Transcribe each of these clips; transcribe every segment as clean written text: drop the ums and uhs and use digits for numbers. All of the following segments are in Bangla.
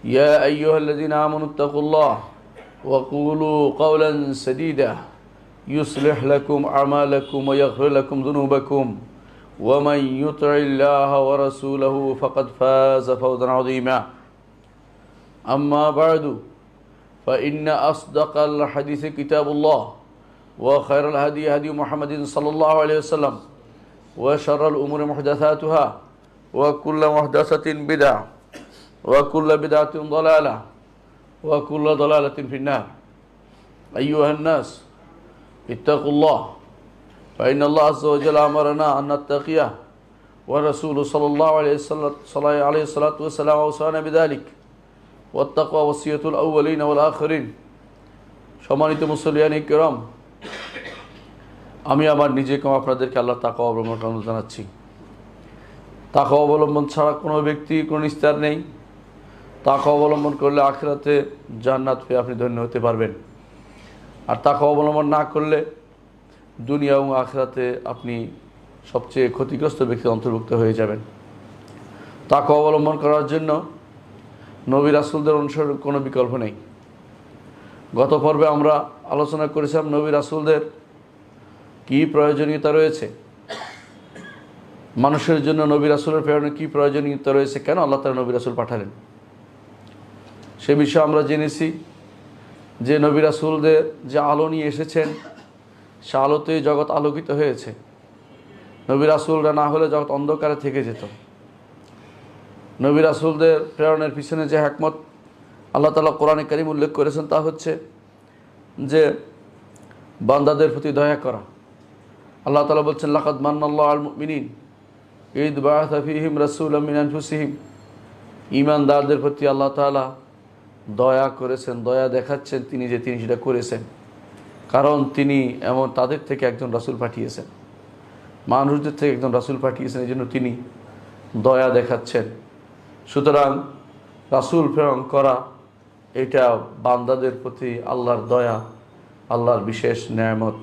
يا أيها الذين آمنوا اتقوا الله وقولوا قولا سديدا يصلح لكم أعمالكم ويغفر لكم ذنوبكم ومن يطع الله ورسوله فقد فاز فوزا عظيما أما بعد فإن أصدق الحديث كتاب الله وخير الهدي هدي محمد صلى الله عليه وسلم وشر الأمور محدثاتها وكل محدثة بدعة وكل بدعة ضلالة وكل ضلالة في النار أيها الناس اتقوا الله فإن الله عز وجل أمرنا أن نتقيه ورسوله صلى الله عليه الصلاة والسلام أوصانا بذلك والتقوى وصية الأولين والآخرين সম্মানিত মুসলিয়ানে কিরাম আমি আমার নিজেকে আপনাদেরকে আল্লাহর তাকওয়া অবলম্বন জানাচ্ছি। তাকওয়া অবলম্বন ছাড়া কোনো ব্যক্তি কোনো নিস্তার নেই। তাকওয়া অবলম্বন করলে আখিরাতে জান্নাত পেয়ে আপনি ধন্য হতে পারবেন, আর তাকওয়া অবলম্বন না করলে দুনিয়া এবং আখিরাতে আপনি সবচেয়ে ক্ষতিগ্রস্ত ব্যক্তির অন্তর্ভুক্ত হয়ে যাবেন। তাকওয়া অবলম্বন করার জন্য নবী রাসূলদের অনুসরণের কোনো বিকল্প নেই। গত পর্বে আমরা আলোচনা করেছিলাম নবী রাসূলদের কী প্রয়োজনীয়তা রয়েছে, মানুষের জন্য নবী রাসূলের প্রেরণে কী প্রয়োজনীয়তা রয়েছে, কেন আল্লাহ তাআলা নবী রাসূল পাঠালেন। সে বিষয়ে আমরা জেনেছি যে নবী রাসূলদের যে আলো নিয়ে এসেছেন সে আলোতেই জগৎ আলোকিত হয়েছে। নবী রাসূলরা না হলে জগৎ অন্ধকারে থেকে যেত। নবী রাসূলদের প্রেরণের পিছনে যে হিকমত আল্লাহ তাআলা কোরআনে কারীম উল্লেখ করেছেন তা হচ্ছে যে বান্দাদের প্রতি দয়া করা। আল্লাহ তাআলা বলছেন লাকাদ মান্নাল্লাহু আলাল মুমিনিন ইদ বাআসা ফীহিম রাসূলাম মিন আনফুসিহিম। ঈমানদারদের প্রতি আল্লাহ তাআলা দয়া করেছেন, দয়া দেখাচ্ছেন তিনি সেটা করেছেন, কারণ তিনি এমন তাদের থেকে একজন রাসূল পাঠিয়েছেন, মানুষদের থেকে একজন রাসূল পাঠিয়েছেন, এই জন্য তিনি দয়া দেখাচ্ছেন। সুতরাং রাসূল প্রেরণ করা এটা বান্দাদের প্রতি আল্লাহর দয়া, আল্লাহর বিশেষ নেয়ামত,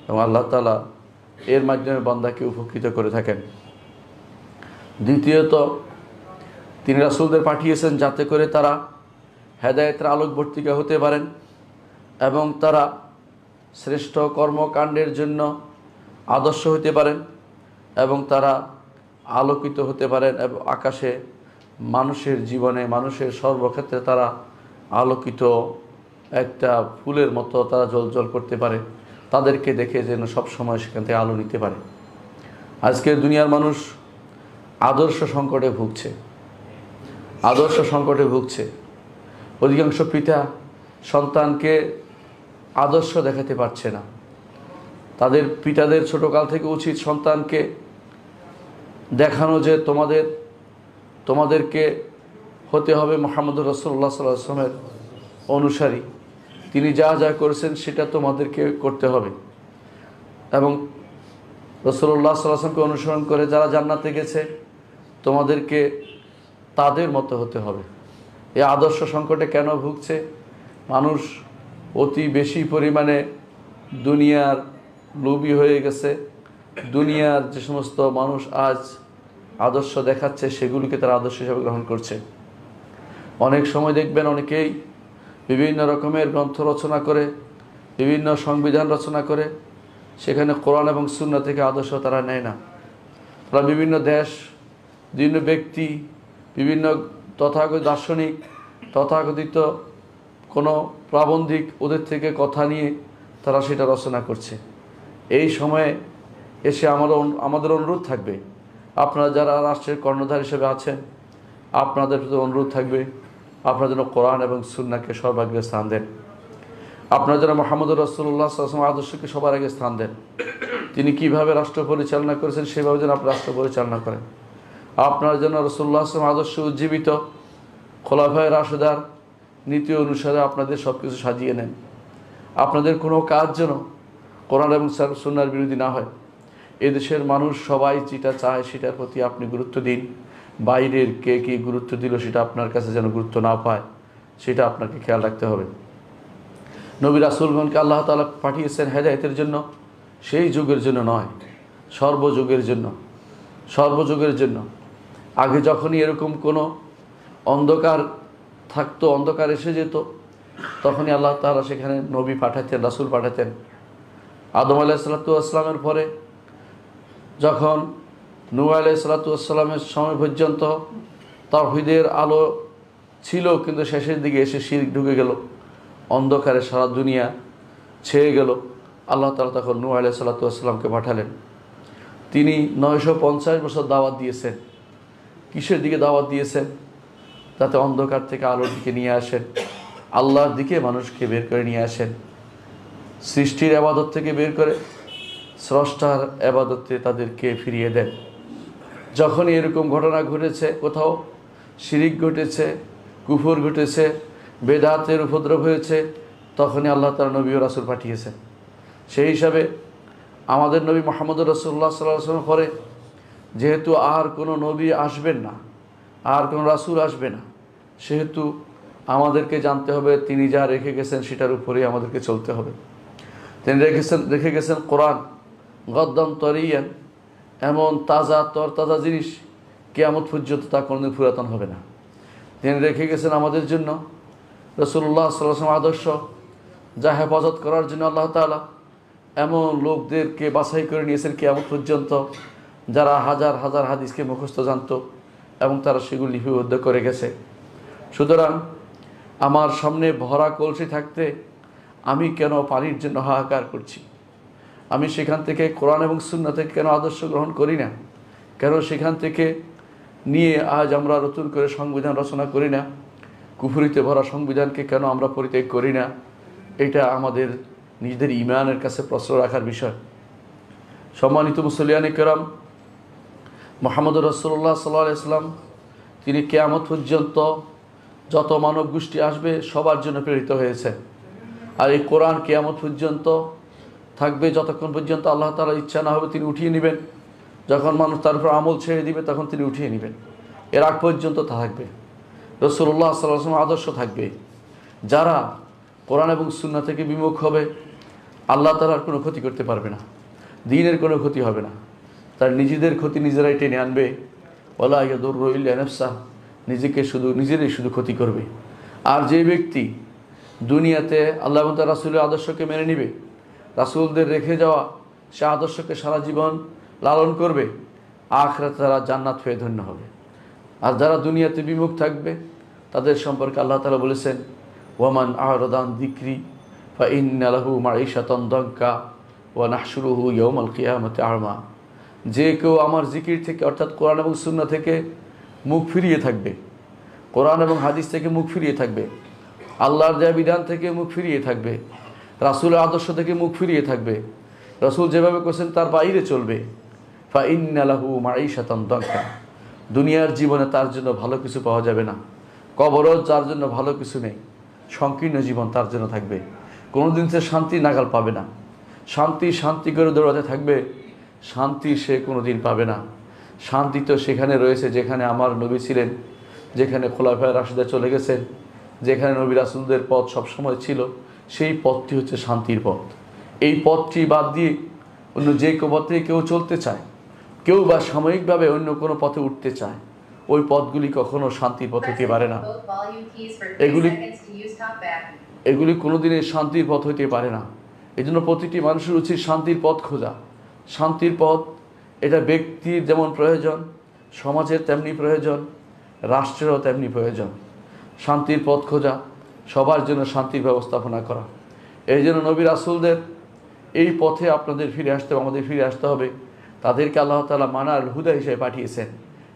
এবং আল্লাহ তাআলা এর মাধ্যমে বান্দাকে উপকৃত করে থাকেন। দ্বিতীয়ত তিনি রাসূলদের পাঠিয়েছেন যাতে করে তারা হেদায়েতের আলোকবর্তিকা হতে পারেন এবং তারা শ্রেষ্ঠ কর্মকাণ্ডের জন্য আদর্শ হতে পারেন এবং তারা আলোকিত হতে পারেন এবং আকাশে মানুষের জীবনে মানুষের সর্বক্ষেত্রে তারা আলোকিত একটা ফুলের মতো তারা জ্বলজ্বল করতে পারে, তাদেরকে দেখে যেন সবসময় সেখান থেকে আলো নিতে পারে। আজকের দুনিয়ার মানুষ আদর্শ সংকটে ভুগছে। অধিকাংশ পিতা সন্তানকে আদর্শ দেখাতে পারছে না। তাদের পিতাদের ছোটকাল থেকে উচিত সন্তানকে দেখানো যে তোমাদেরকে হতে হবে মুহাম্মদুর রাসূলুল্লাহ সাল্লাল্লাহু আলাইহি ওয়াসাল্লামের অনুসারী, তিনি যা যা করেছেন সেটা তোমাদেরকে করতে হবে, এবং রাসূলুল্লাহ সাল্লাল্লাহু আলাইহি ওয়াসাল্লামকে অনুসরণ করে যারা জান্নাতে গেছে তোমাদেরকে তাদের মতো হতে হবে। এই আদর্শ সংকটে কেন ভুগছে মানুষ? অতি বেশি পরিমাণে দুনিয়ার লোভী হয়ে গেছে। দুনিয়ার যে সমস্ত মানুষ আজ আদর্শ দেখাচ্ছে সেগুলিকে তারা আদর্শ হিসেবে গ্রহণ করছে। অনেক সময় দেখবেন অনেকেই বিভিন্ন রকমের গ্রন্থ রচনা করে, বিভিন্ন সংবিধান রচনা করে, সেখানে কোরআন এবং সুন্নাহ থেকে আদর্শ তারা নেয় না। তারা বিভিন্ন দেশ, বিভিন্ন ব্যক্তি, বিভিন্ন তথাগত দার্শনিক, তথাকথিত কোনো প্রাবন্ধিক ওদের থেকে কথা নিয়ে তারা সেটা রচনা করছে। এই সময়ে এসে আমাদের অনুরোধ থাকবে, আপনারা যারা রাষ্ট্রের কর্ণধার হিসেবে আছেন আপনাদের প্রতি অনুরোধ থাকবে আপনারা যেন কোরআন এবং সুন্নাহকে সর্বাগ্রে স্থান দেন। আপনারা যেন মুহাম্মদুর রাসূলুল্লাহ সাল্লাল্লাহু আলাইহি ওয়াসাল্লাম আদর্শকে সবার আগে স্থান দেন। তিনি কিভাবে রাষ্ট্র পরিচালনা করেছেন সেভাবে যেন আপনি রাষ্ট্র পরিচালনা করেন। আপনারা যেন রাসূলুল্লাহ সাল্লাল্লাহু আলাইহি ওয়াসাল্লাম আদর্শ উজ্জীবিত খোলাফায়ে রাশেদার নীতি অনুসারে আপনাদের সব কিছু সাজিয়ে নেন। আপনাদের কোনো কাজ যেন কোরআন এবং সুন্নাহর বিরোধী না হয়। এদেশের মানুষ সবাই যেটা চায় সেটার প্রতি আপনি গুরুত্ব দিন। বাইরের কে কী গুরুত্ব দিল সেটা আপনার কাছে যেন গুরুত্ব না পায়, সেটা আপনাকে খেয়াল রাখতে হবে। নবী রাসূলগণকে আল্লাহ তাআলা পাঠিয়েছেন হেদায়েতের জন্য, সেই যুগের জন্য নয়, সর্বযুগের জন্য। আগে যখনই এরকম কোনো অন্ধকার থাকতো, অন্ধকার এসে যেত, তখনই আল্লাহ তাআলা সেখানে নবী পাঠাতেন, রাসূল পাঠাতেন। আদম আলাইহিসসালামের পরে যখন নূহ আলাইহিসসালামের সময় পর্যন্ত তাওহীদের আলো ছিল, কিন্তু শেষের দিকে এসে শিরক ঢুকে গেল, অন্ধকারে সারা দুনিয়া ছেয়ে গেল। আল্লাহ তাআলা তখন নূহ আলাইহিসসালামকে পাঠালেন। তিনি 950 বছর দাওয়াত দিয়েছেন। কিসের দিকে দাওয়াত দিয়েছেন? যাতে অন্ধকার থেকে আলোর দিকে নিয়ে আসেন, আল্লাহর দিকে মানুষকে বের করে নিয়ে আসেন, সৃষ্টির ইবাদত থেকে বের করে স্রষ্টার ইবাদতে তাদেরকে ফিরিয়ে দেন। যখনই এরকম ঘটনা ঘটেছে, কোথাও শিরিক ঘটেছে, কুফর ঘটেছে, বেদাতের উপদ্রব হয়েছে, তখনই আল্লাহ তাআলা নবী ও রাসূল পাঠিয়েছেন। সেই হিসাবে আমাদের নবী মুহাম্মদুর রাসূলুল্লাহ সাল্লাল্লাহু আলাইহি ওয়াসাল্লাম পরে যেহেতু আর কোনো নবী আসবেন না, আর কোনো রাসূল আসবে না, সেহেতু আমাদেরকে জানতে হবে তিনি যা রেখে গেছেন সেটার উপরেই আমাদেরকে চলতে হবে। তিনি রেখে গেছেন কোরআন, গদ্দাম তরিয়ান, এমন তাজা তরতাজা জিনিস, কিয়ামত পর্যন্ত তা কোনোদিন পুরাতন হবে না। তিনি রেখে গেছেন আমাদের জন্য রাসূলুল্লাহ সাল্লাল্লাহু আলাইহি ওয়াসাল্লাম আদর্শ, যা হেফাজত করার জন্য আল্লাহ তাআলা এমন লোকদেরকে বাছাই করে নিয়েছেন কিয়ামত পর্যন্ত, যারা হাজার হাজার হাদিসকে মুখস্থ জানত এবং তারা সেগুলি লিপিবদ্ধ করে গেছে। সুতরাং আমার সামনে ভরা কলসি থাকতে আমি কেন পানির জন্য হাহাকার করছি? আমি সেখান থেকে কোরআন এবং সুন্নাহ থেকে কেন আদর্শ গ্রহণ করি না? কেন সেখান থেকে নিয়ে আজ আমরা নতুন করে সংবিধান রচনা করি না? কুফরিতে ভরা সংবিধানকে কেন আমরা পরিত্যাগ করি না? এটা আমাদের নিজেদের ঈমানের কাছে প্রশ্ন রাখার বিষয়। সম্মানিত মুসল্লিয়ানে কেরাম, মুহাম্মদুর রাসূলুল্লাহ সাল্লাল্লাহু আলাইহি ওয়াসাল্লাম তিনি কিয়ামত পর্যন্ত যত মানব গোষ্ঠী আসবে সবার জন্য প্রেরিত হয়েছে। আর এই কোরআন কিয়ামত পর্যন্ত থাকবে, যতক্ষণ পর্যন্ত আল্লাহ তাআলার ইচ্ছা না হবে তিনি উঠিয়ে নেবেন। যখন মানুষ তার উপর আমল ছেড়ে দিবে তখন তিনি উঠিয়ে নেবেন। এর আগ পর্যন্ত তা থাকবে। রাসূলুল্লাহ সাল্লাল্লাহু আলাইহি ওয়াসাল্লাম আদর্শ থাকবে। যারা কোরআন এবং সুন্নাহ থেকে বিমুখ হবে, আল্লাহ তাআলার কোনো ক্ষতি করতে পারবে না, দ্বীনের কোনো ক্ষতি হবে না, তার নিজেদের ক্ষতি নিজেরাই টেনে আনবে। ওয়ালা ইয়াদুররু ইল্লা নাফসাহ, নিজেরাই শুধু ক্ষতি করবে। আর যে ব্যক্তি দুনিয়াতে আল্লাহ এবং তার রাসূলের আদর্শকে মেনে নেবে, রাসূলদের রেখে যাওয়া সে আদর্শকে সারা জীবন লালন করবে, আখিরাতে তারা জান্নাত পেয়ে ধন্য হবে। আর যারা দুনিয়াতে বিমুখ থাকবে তাদের সম্পর্কে আল্লাহ তাআলা বলেছেন, ওয়ামান আ'রাদা আন যিকরি ফাইন্না লাহু মাঈশাতান দানকা ওয়া নাহশুরুহু ইয়াওমাল কিয়ামাতি আ'মা। যে কেউ আমার জিকির থেকে অর্থাৎ কোরআন এবং সুন্নাহ থেকে মুখ ফিরিয়ে থাকবে, কোরআন এবং হাদিস থেকে মুখ ফিরিয়ে থাকবে, আল্লাহর দেয়া বিধান থেকে মুখ ফিরিয়ে থাকবে, রাসূলের আদর্শ থেকে মুখ ফিরিয়ে থাকবে, রাসূল যেভাবে করেছেন তার বাইরে চলবে, ফাইন্না লাহু মাঈশাতান দানকা, দুনিয়ার জীবনে তার জন্য ভালো কিছু পাওয়া যাবে না, কবরও তার জন্য ভালো কিছু নেই, সংকীর্ণ জীবন তার জন্য থাকবে। কোনোদিন সে শান্তি নাগাল পাবে না। শান্তি করে দৌড়াতে থাকবে, শান্তি সে কোনোদিন পাবে না। শান্তি তো সেখানে রয়েছে যেখানে আমার নবী ছিলেন, যেখানে খোলাফায়ে রাশিদা চলে গেছেন, যেখানে নবী রাসূলদের পথ সবসময় ছিল, সেই পথটি হচ্ছে শান্তির পথ। এই পথটি বাদ দিয়ে অন্য যে পথে কেউ চলতে চায়, কেউ বা সাময়িকভাবে অন্য কোনো পথে উঠতে চায়, ওই পথগুলি কখনো শান্তির পথ হতে পারে না। এগুলি কোনোদিনই শান্তির পথ হইতে পারে না। এই জন্য প্রতিটি মানুষের উচিত শান্তির পথ খোঁজা। শান্তির পথ এটা ব্যক্তির যেমন প্রয়োজন, সমাজের তেমনি প্রয়োজন, রাষ্ট্রেরও তেমনি প্রয়োজন। শান্তির পথ খোঁজা, সবার জন্য শান্তির ব্যবস্থাপনা করা। এই জন্য নবী রাসূলদের এই পথে আপনাদের ফিরে আসতে হবে, আমাদের ফিরে আসতে হবে। তাদেরকে আল্লাহ তাআলা মানার হুদা হিসেবে পাঠিয়েছেন,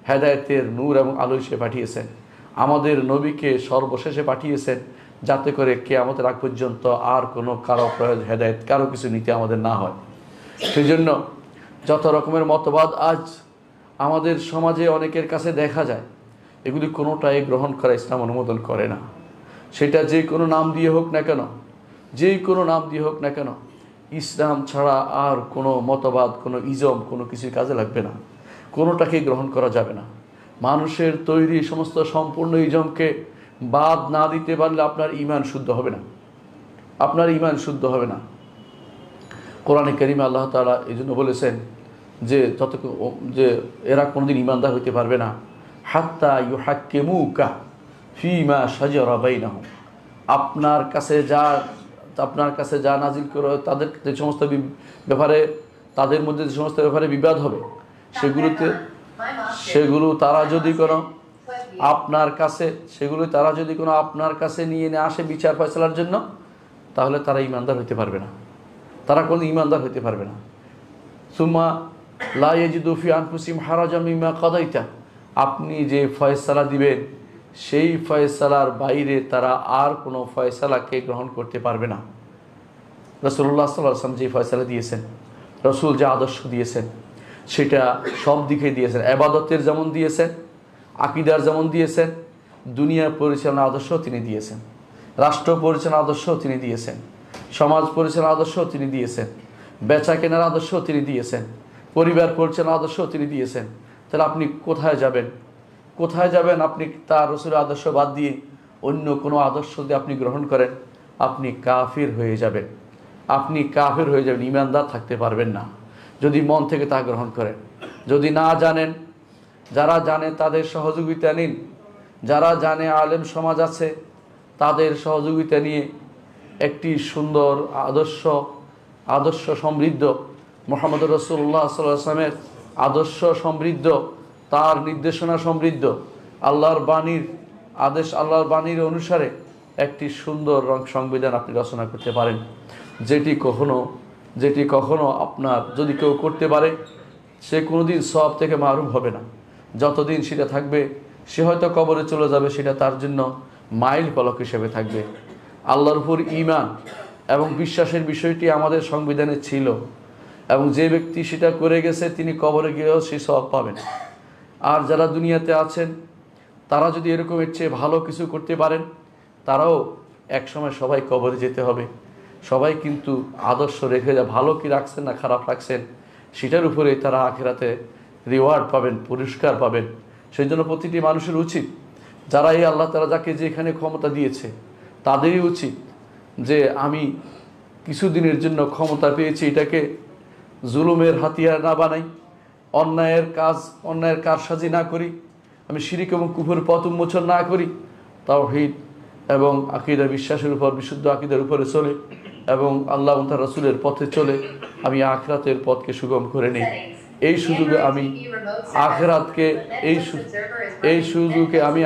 হেদায়েতের নূর এবং আলো হিসেবে পাঠিয়েছেন। আমাদের নবীকে সর্বশেষে পাঠিয়েছেন যাতে করে কিয়ামতের আগ পর্যন্ত আর কোনো কারো প্রয়োজন হেদায়েত কারো কিছু নিতে আমাদের না হয়। সেই জন্য যত রকমের মতবাদ আজ আমাদের সমাজে অনেকের কাছে দেখা যায়, এগুলি কোনোটাই গ্রহণ করা ইসলাম অনুমোদন করে না। সেটা যে কোনো নাম দিয়ে হোক না কেন, যেই কোনো নাম দিয়ে হোক না কেন, ইসলাম ছাড়া আর কোনো মতবাদ, কোনো ইজম, কোনো কিছুর কাজে লাগবে না, কোনোটাকেই গ্রহণ করা যাবে না। মানুষের তৈরি সমস্ত সম্পূর্ণ ইজমকে বাদ না দিতে পারলে আপনার ঈমান শুদ্ধ হবে না, আপনার ঈমান শুদ্ধ হবে না। কোরআনে কারিমে আল্লাহ তাআলা এই জন্য বলেছেন যে এরা কোনোদিন ঈমানদার হইতে পারবে না, হাত্তা ইউহাক্কিমুকা ফিমা শাজারা বাইনাহুম, আপনার কাছে যা নাজিল করে তাদের যে সমস্ত ব্যাপারে, তাদের মধ্যে যে সমস্ত ব্যাপারে বিবাদ হবে সেগুলো তারা যদি কোনো আপনার কাছে নিয়ে আসে বিচার ফয়সালার জন্য, তাহলে তারা ঈমানদার হইতে পারবে না, তারা কোনো ঈমানদার হইতে পারবে না। সুম্মা লা ইয়াজিদু ফি আনফুসিহিম হারাজাম মিম্মা কাদাইতা, আপনি যে ফয়সালা দিবেন সেই ফয়সালার বাইরে তারা আর কোনো ফয়সালাকে গ্রহণ করতে পারবে না। রাসূলুল্লাহ সাল্লাল্লাহু আলাইহি ওয়াসাল্লাম যে ফয়সালা দিয়েছেন, রসুল যে আদর্শ দিয়েছেন, সেটা সব দিকে দিয়েছেন। ইবাদতের যেমন দিয়েছেন, আকীদার যেমন দিয়েছেন, দুনিয়া পরিচালনা আদর্শ তিনি দিয়েছেন, রাষ্ট্র পরিচালনা আদর্শ তিনি দিয়েছেন, সমাজ পরিচালনা আদর্শ তিনি দিয়েছেন, বেচা কেনার আদর্শ তিনি দিয়েছেন, পরিবার পরিচালনা আদর্শ তিনি দিয়েছেন। তাহলে আপনি কোথায় যাবেন? আপনি তার রসুলের আদর্শ বাদ দিয়ে অন্য কোনো আদর্শ যদি আপনি গ্রহণ করেন, আপনি কাফির হয়ে যাবেন, ঈমানদার থাকতে পারবেন না যদি মন থেকে তা গ্রহণ করেন। যদি না জানেন, যারা জানে তাদের সহযোগিতা নিন, যারা জানে আলেম সমাজ আছে তাদের সহযোগিতা নিয়ে একটি সুন্দর আদর্শ সমৃদ্ধ মুহাম্মদ রাসূলুল্লাহ সাল্লাল্লাহু আলাইহি ওয়াসাল্লামের আদর্শ সমৃদ্ধ, তার নির্দেশনা সমৃদ্ধ, আল্লাহর বাণীর অনুসারে একটি সুন্দর সংবিধান আপনি রচনা করতে পারেন, যেটি কখনো আপনার যদি কেউ করতে পারে সে কোনোদিন সওয়াব থেকে মাহরুম হবে না। যতদিন সেটা থাকবে সে হয়তো কবরে চলে যাবে, সেটা তার জন্য মাইল ফলক হিসেবে থাকবে। আল্লাহর উপর ঈমান এবং বিশ্বাসের বিষয়টি আমাদের সংবিধানে ছিল, এবং যে ব্যক্তি সেটা করে গেছে তিনি কবরে গিয়েও সেই সওয়াব পাবেন। আর যারা দুনিয়াতে আছেন তারা যদি এরকম এর চেয়ে ভালো কিছু করতে পারেন, তারাও একসময় সবাই কবরে যেতে হবে। সবাই কিন্তু আদর্শ রেখে ভালো কি রাখছেন না খারাপ রাখছেন সেটার উপরে তারা আখিরাতে রিওয়ার্ড পাবেন, পুরস্কার পাবেন। সেই জন্য প্রতিটি মানুষের উচিত, যারা এই আল্লাহ তাআলা যাকে যেখানে ক্ষমতা দিয়েছে তাদেরই উচিত যে আমি কিছুদিনের জন্য ক্ষমতা পেয়েছি, এটাকে জুলুমের হাতিয়ার না বানাই, অন্যায়ের কারসাজি না করি, আমি শিরিক এবং কুফর পথ উন্মোচন না করি, তাওহীদ এবং আকীদা বিশ্বাসের উপর, বিশুদ্ধ আকীদার উপরে চলে এবং আল্লাহ এবং তার রাসূলের পথে চলে আমি আখিরাতের পথকে সুগম করে নিই। এই সুযোগে আমি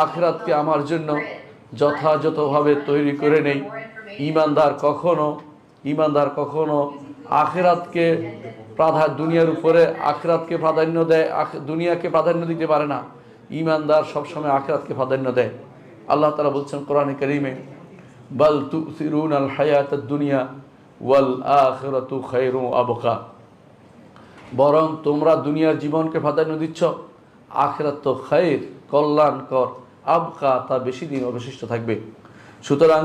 আখিরাতকে আমার জন্য যথাযথভাবে তৈরি করে নেই। ঈমানদার কখনো আখিরাতকে দুনিয়ার উপরে আখিরাতকে প্রাধান্য দেয়, দুনিয়াকে প্রাধান্য দিতে পারে না। ঈমানদার সবসময় আখিরাতকে প্রাধান্য দেয়। আল্লাহ তাআলা বলছেন কোরআনে কারীমে, বাল তুসিরুনাল হায়াতাদ দুনিয়া ওয়াল আখিরাতু খায়রুন আবকা, বরং তোমরা দুনিয়ার জীবনকে প্রাধান্য দিচ্ছ, আখিরাত তো খায়র, কল্যাণকর, আবকা, তা বেশি দিন অবশিষ্ট থাকবে। সুতরাং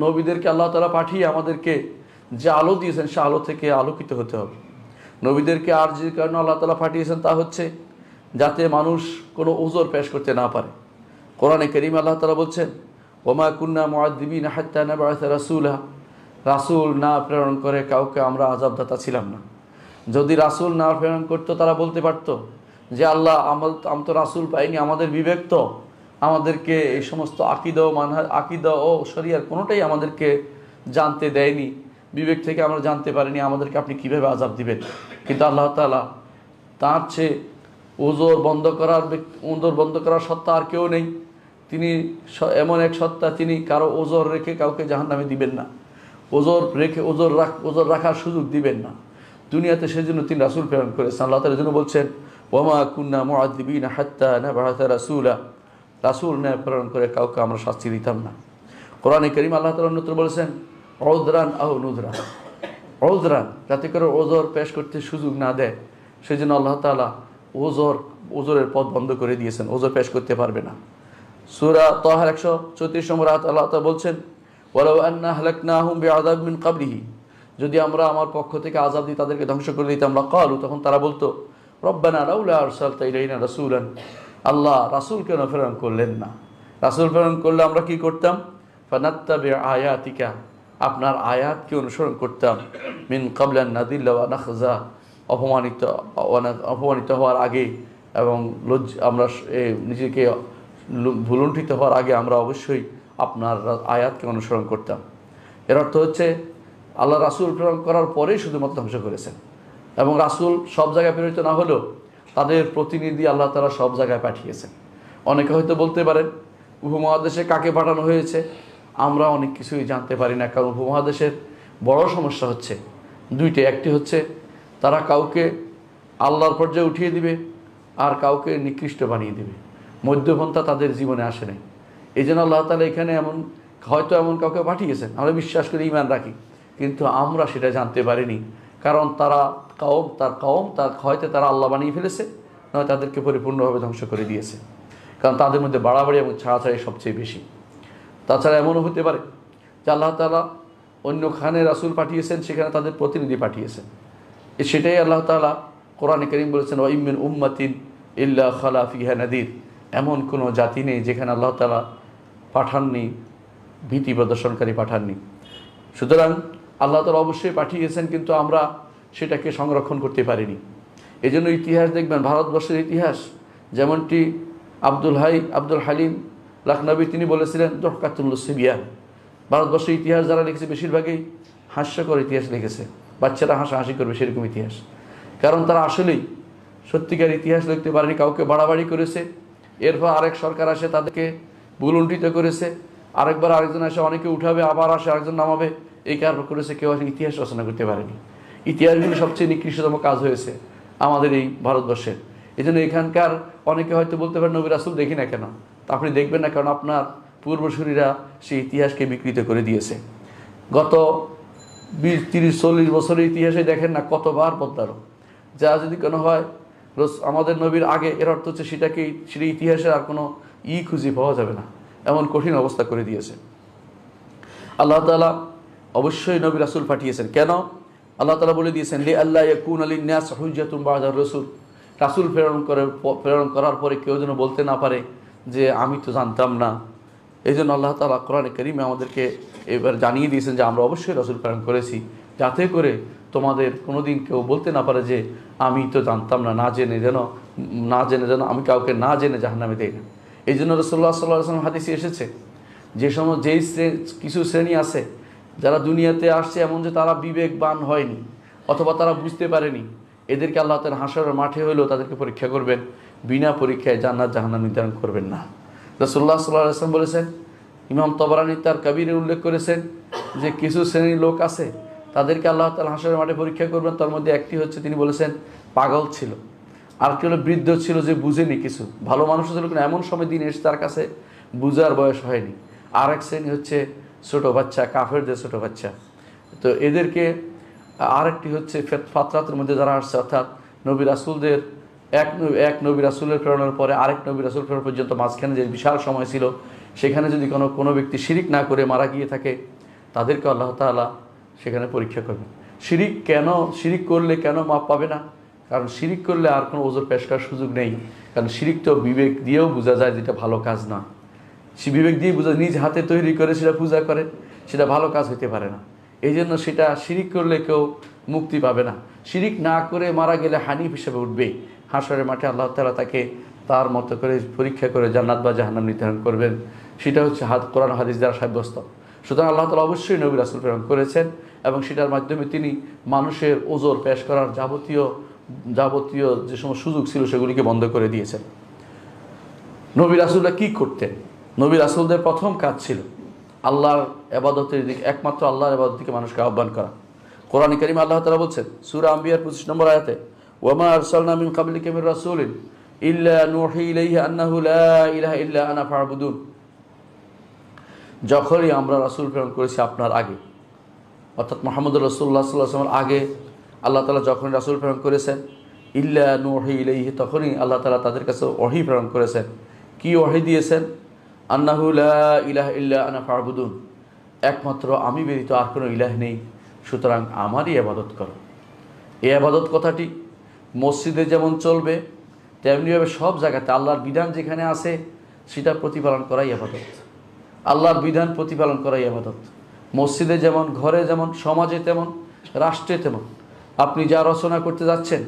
নবীদেরকে আল্লাহ তাআলা পাঠিয়ে আমাদেরকে যে আলো দিয়েছেন সে আলো থেকে আলোকিত হতে হবে। নবীদেরকে আর যে কারণে আল্লাহ তাআলা পাঠিয়েছেন তা হচ্ছে যাতে মানুষ কোনো ওজর পেশ করতে না পারে। কোরআনে কারীমে আল্লাহ তাআলা বলছেন, ওমা কুন্না মুআযযিবিনা হাত্তা নাবআসা রাসূলা, রাসূল না প্রেরণ করে কাউকে আমরা আযাবদাতা ছিলাম না। যদি রাসূল না প্রেরণ করতো তারা বলতে পারতো যে আল্লাহ আমি তো রাসূল পাইনি, আমাদের বিবেক তো আমাদেরকে এই সমস্ত আকীদা ও শরিয়ার কোনোটাই আমাদেরকে জানতে দেয়নি, বিবেক থেকে আমরা জানতে পারিনি, আমাদেরকে আপনি কীভাবে আযাব দিবেন। কিন্তু আল্লাহ তাআলা তার চেয়ে ওজর বন্ধ করার সত্তা আর কেউ নেই। তিনি এমন এক সত্তা, তিনি কারো ওজর রেখে কাউকে জাহান্নামে দিবেন না, ওজর রাখার সুযোগ দিবেন না দুনিয়াতে। সেজন্য তিনি রাসূল প্রেরণ করেছেন। আল্লাহ তাআলা জন্য বলছেন, ওমা কুন্না মুআযযিবিনা হাত্তা নাবআসা রাসূলা, রাসূল না প্রেরণ করে কাউকে আমরা শাস্তি দিতাম না। কোরআনে কারীম আল্লাহ তাআলা অন্যত্র বলেছেন, উযরান আও নুযরা, উযরান, যাতে করে ওজর পেশ করতে সুযোগ না দেয়, সেজন্য আল্লাহ তাআলা ওজরের পথ বন্ধ করে দিয়েছেন, ওজর পেশ করতে পারবে না। সূরা তাহার 134 নম্বর আয়াত আল্লাহ তাআলা বলছেন, ওয়ালাউ আন্না হালাকনাহুম বিআযাব মিন ক্বাবলিহি, যদি আমরা আমার পক্ষ থেকে আযাব দিয়ে তাদেরকে ধ্বংস করে দিতাম, লাকালু, তখন তারা বলতো, রব্বানা লাউলা আরসালতা ইলাইনা রাসূলান, আল্লাহ রাসূল কেন প্রেরণ করলেন না? রাসূল প্রেরণ করলে আমরা কি করতাম? ফানাত্তাবি আয়াতিকা, আপনার আয়াতকে অনুসরণ করতাম, মিন ক্বাবলা আন নাযিল্লা ওয়া নাখজা, অপমানিত হওয়ার আগে এবং আমরা নিজেকে ভুলুণ্ঠিত হওয়ার আগে আমরা অবশ্যই আপনার আয়াতকে অনুসরণ করতাম। এর অর্থ হচ্ছে আল্লাহ রাসূল প্রেরণ করার পরেই শুধুমাত্র ধ্বংস করেছেন, এবং রাসূল সব জায়গায় প্রেরিত না হলেও তাদের প্রতিনিধি আল্লাহ তাআলা সব জায়গায় পাঠিয়েছেন। অনেকে হয়তো বলতে পারেন উপমহাদেশে কাকে পাঠানো হয়েছে, আমরা অনেক কিছুই জানতে পারি না, কারণ উপমহাদেশের বড় সমস্যা হচ্ছে দুইটি। একটি হচ্ছে তারা কাউকে আল্লাহর পর্যায়ে উঠিয়ে দিবে আর কাউকে নিকৃষ্ট বানিয়ে দিবে, মধ্যপন্থা তাদের জীবনে আসে নাই। এই জন্য আল্লাহ তাআলা এখানে হয়তো এমন কাউকে পাঠিয়েছেন, আমরা বিশ্বাস করি, ঈমান রাখি, কিন্তু আমরা সেটা জানতে পারিনি, কারণ তার কওম হয়তো তারা আল্লাহ বানিয়ে ফেলেছে, নয় তাদেরকে পরিপূর্ণভাবে ধ্বংস করে দিয়েছে, কারণ তাদের মধ্যে বাড়াবাড়ি এবং ছাড়াছাড়ি সবচেয়ে বেশি। তাছাড়া এমনও হতে পারে যে আল্লাহ তাআলা অন্যখানে রাসূল পাঠিয়েছেন, সেখানে তাদের প্রতিনিধি পাঠিয়েছেন। সেটাই আল্লাহ তাআলা কোরআনে কারীম বলেছেন, ওয়া ইম মিন উম্মাতিন ইল্লা খালা ফিহা নাদির। এমন কোনো জাতি নেই যেখানে আল্লাহ তাআলা পাঠাননি, ভীতি প্রদর্শনকারী পাঠাননি। সুতরাং আল্লাহ তাআলা অবশ্যই পাঠিয়েছেন, কিন্তু আমরা সেটাকে সংরক্ষণ করতে পারিনি। এই জন্য ইতিহাস দেখবেন, ভারতবর্ষের ইতিহাস, যেমনটি আব্দুল হালিম লাখনবী তিনি বলেছিলেন দহকাতুল সিবিয়ান। ভারতবর্ষের ইতিহাস যারা লিখেছে বেশিরভাগই হাস্যকর ইতিহাস লিখেছে, বাচ্চারা হাসাহাসি করবে সেরকম ইতিহাস, কারণ তারা আসলেই সত্যিকার ইতিহাস লিখতে পারেনি। কাউকে বাড়াবাড়ি করেছে, এরপর আরেক সরকার আসে তাদেরকে ভুলুণ্ঠিত করেছে, আরেকবার আরেকজন আসে অনেকে উঠাবে, আবার আসে আরেকজন নামাবে, এই কারণ করেছে, কেউ আসলে ইতিহাস রচনা করতে পারেনি। ইতিহাসগুলি সবচেয়ে নিকৃষ্টতম কাজ হয়েছে আমাদের এই ভারতবর্ষের। এই জন্য এখানকার অনেকে হয়তো বলতে পারেন নবী রাসূল দেখি না কেন, তা আপনি দেখবেন না, কারণ আপনার পূর্বসূরীরা সেই ইতিহাসকে বিকৃত করে দিয়েছে। গত 20-30-40 বছরের ইতিহাসে দেখেন না কতবার বদলালো। যা যদি কোনো হয় আমাদের নবীর আগে, এর অর্থ হচ্ছে সেটা ইতিহাসের আর কোনো খুঁজে পাওয়া যাবে না, এমন কঠিন অবস্থা করে দিয়েছে। আল্লাহ তাআলা অবশ্যই নবী রাসূল পাঠিয়েছেন। কেন? আল্লাহ তাআলা বলে দিয়েছেন, লি আল্লাহ ইয়াকুনা লিন-নাস হুজ্জাতুন বা'দার রাসূল। রাসূল প্রেরণ করার পরে কেউ যেন বলতে না পারে যে আমি তো জানতাম না। এই জন্য আল্লাহ তাআলা কোরআনে কারীমে আমাদেরকে এবার জানিয়ে দিয়েছেন যে আমরা অবশ্যই রাসূল প্রেরণ করেছি, যাতে করে তোমাদের কোনোদিন কেউ বলতে না পারে যে আমি তো জানতাম না, না জেনে যেন আমি কাউকে না জেনে জাহান্নামে দেই না। এই জন্য রাসূলুল্লাহ সাল্লাল্লাহু আলাইহি ওয়াসাল্লাম হাদিসে এসেছে যে কিছু শ্রেণী আছে যারা দুনিয়াতে আসছে এমন যে তারা বিবেকবান হয়নি অথবা তারা বুঝতে পারেনি, এদেরকে আল্লাহ তাআলা হাশরের মাঠে হলেও তাদেরকে পরীক্ষা করবেন, বিনা পরীক্ষায় জান্নাত জাহান্নাম নির্ধারণ করবেন না। রাসূলুল্লাহ সাল্লাল্লাহু আলাইহি ওয়াসাল্লাম বলেছেন, ইমাম তাবরানী তার কাবীরে উল্লেখ করেছেন যে কিছু শ্রেণীর লোক আছে তাদেরকে আল্লাহ তাআলা হাশরের মাঠে পরীক্ষা করবেন। তার মধ্যে একটি হচ্ছে, তিনি বলেছেন, পাগল ছিল, আরেকটি হলো বৃদ্ধ ছিল যে বুঝেনি কিছু, ভালো মানুষ ছিল কিন্তু এমন সময় দিন এসে তার কাছে বুঝার বয়স হয়নি। আরেক শ্রেণী হচ্ছে ছোটো বাচ্চা, কাফেরদের ছোটো বাচ্চা। তো এদেরকে আরেকটি হচ্ছে ফাতরাতের মধ্যে যারা আসছে, অর্থাৎ নবী রাসূলদের এক নবী রাসূলের প্রেরণের পরে আরেক নবী রাসূল প্রেরণ পর্যন্ত মাঝখানে যে বিশাল সময় ছিল, সেখানে যদি কোনো ব্যক্তি শিরিক না করে মারা গিয়ে থাকে, তাদেরকে আল্লাহ তাআলা সেখানে পরীক্ষা করবেন। শিরিক করলে কেন মাপ পাবে না? কারণ শিরিক করলে আর কোনো ওজর পেশ করার সুযোগ নেই, কারণ শিরিক তো বিবেক দিয়েও বোঝা যায় যেটা ভালো কাজ না। সে বিবেক দিয়ে বোঝা, নিজ হাতে তৈরি করে সেটা পূজা করে, সেটা ভালো কাজ হতে পারে না। এই জন্য সেটা শিরিক করলে কেউ মুক্তি পাবে না। শিরিক না করে মারা গেলে হানিফ হিসেবে উঠবেই, হাশরের মাঠে আল্লাহ তাআলা তাকে তার মতো করে পরীক্ষা করে জান্নাত বা জাহান্নাম নির্ধারণ করবেন। সেটা হচ্ছে কোরআন হাদিস দ্বারা সাব্যস্ত। সুতরাং আল্লাহ তাআলা অবশ্যই নবী রাসূল প্রেরণ করেছেন এবং সেটার মাধ্যমে তিনি মানুষের ওজর পেশ করার যাবতীয় যে সমস্ত সুযোগ ছিল সেগুলিকে বন্ধ করে দিয়েছেন। নবী রাসূলরা কী করতেন? নবী রাসূলদের প্রথম কাজ ছিল আল্লাহর ইবাদতের দিকে, একমাত্র আল্লাহর ইবাদতের দিকে মানুষকে আহ্বান করা। কোরআনে কারীমে আল্লাহ তাআলা বলছেন সূরা আম্বিয়ার 25 নম্বর আয়াতে, ওয়া মা আরসালনা মিন ক্বাবলিকা মির রাসূলিন ইল্লা নুহি ইলাইহি আন্নাহু লা ইলাহা ইল্লা আনা ফা'বুদুন। যখনই আমরা রাসূল প্রেরণ করেছি আপনার আগে, অর্থাৎ মুহাম্মদুর রাসূলুল্লাহ সাল্লাল্লাহু আলাইহি ওয়াসাল্লামের আগে আল্লাহ তাআলা যখন রাসূল প্রেরণ করেছেন, ইল্লা নুহি ইলাইহি, তখনই আল্লাহ তাআলা তাদের কাছে ওহী প্রেরণ করেছেন। কি ওহী দিয়েছেন? আন্নাহু লা ইলাহা ইল্লা আনা ফা'বুদুন, একমাত্র আমি ব্যতীত আর কোনো ইলাহ নেই, সুতরাং আমারই ইবাদত করো। এই ইবাদত কথাটি মসজিদে যেমন চলবে তেমনিভাবে সব জায়গাতে আল্লাহর বিধান যেখানে আছে সেটা প্রতিপালন করাই ইবাদত। আল্লাহর বিধান প্রতিপালন করাই ইবাদত। মসজিদে যেমন, ঘরে যেমন, সমাজে তেমন, রাষ্ট্রে তেমন। আপনি যা রচনা করতে যাচ্ছেন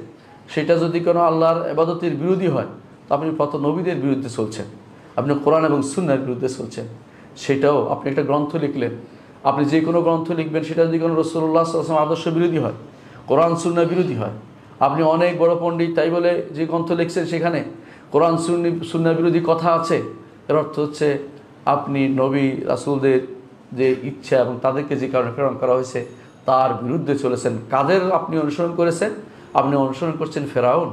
সেটা যদি কোনো আল্লাহর ইবাদতের বিরোধী হয়, তো আপনি কত নবীদের বিরুদ্ধে চলছেন, আপনি কোরআন এবং সুন্নাহর বিরুদ্ধে চলছেন। সেটাও আপনি একটা গ্রন্থ লিখলেন, আপনি যে কোনো গ্রন্থ লিখবেন সেটা যদি কোনো রাসূলুল্লাহ সাল্লাল্লাহু আলাইহি ওয়াসাল্লাম আদর্শ বিরোধী হয়, কোরআন সুন্নাহ বিরোধী হয়, আপনি অনেক বড় পণ্ডিত তাই বলে যে গ্রন্থ লিখছেন সেখানে কোরআন সুন্নাহ বিরোধী কথা আছে, এর অর্থ হচ্ছে আপনি নবী রাসূলদের যে ইচ্ছা এবং তাদেরকে যে কারণে প্রেরণ করা হয়েছে তার বিরুদ্ধে চলেছেন। কাদের আপনি অনুসরণ করেছেন? আপনি অনুসরণ করছেন ফেরাউন,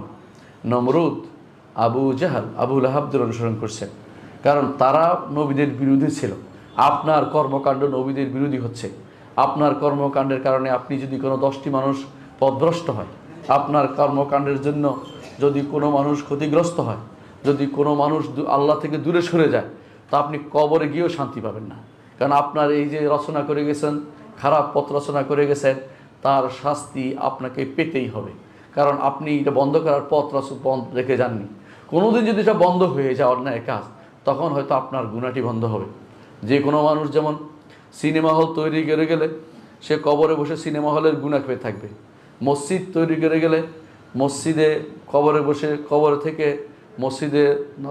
নমরুদ, আবু জাহাল, আবু লাহাবদের অনুসরণ করছেন, কারণ তারা নবীদের বিরোধী ছিল। আপনার কর্মকাণ্ড নবীদের বিরোধী হচ্ছে। আপনার কর্মকাণ্ডের কারণে আপনি যদি কোনো 10টি মানুষ পথভ্রষ্ট হয়, আপনার কর্মকাণ্ডের জন্য যদি কোনো মানুষ ক্ষতিগ্রস্ত হয়, যদি কোনো মানুষ আল্লাহ থেকে দূরে সরে যায়, তা আপনি কবরে গিয়েও শান্তি পাবেন না। কারণ আপনার এই যে রচনা করে গেছেন, খারাপ পথ রচনা করে গেছেন, তার শাস্তি আপনাকে পেতেই হবে। কারণ আপনি এটা বন্ধ করার পথ বন্ধ রেখে যাননি। কোনোদিন যদি এটা বন্ধ হয়ে যায় অন্যায় কাজ, তখন হয়তো আপনার গুনাহটি বন্ধ হবে। যে কোনো মানুষ যেমন সিনেমা হল তৈরি করে গেলে সে কবরে বসে সিনেমা হলের গুনাহ পেয়ে থাকবে, মসজিদ তৈরি করে গেলে মসজিদে কবরে বসে কবর থেকে মসজিদে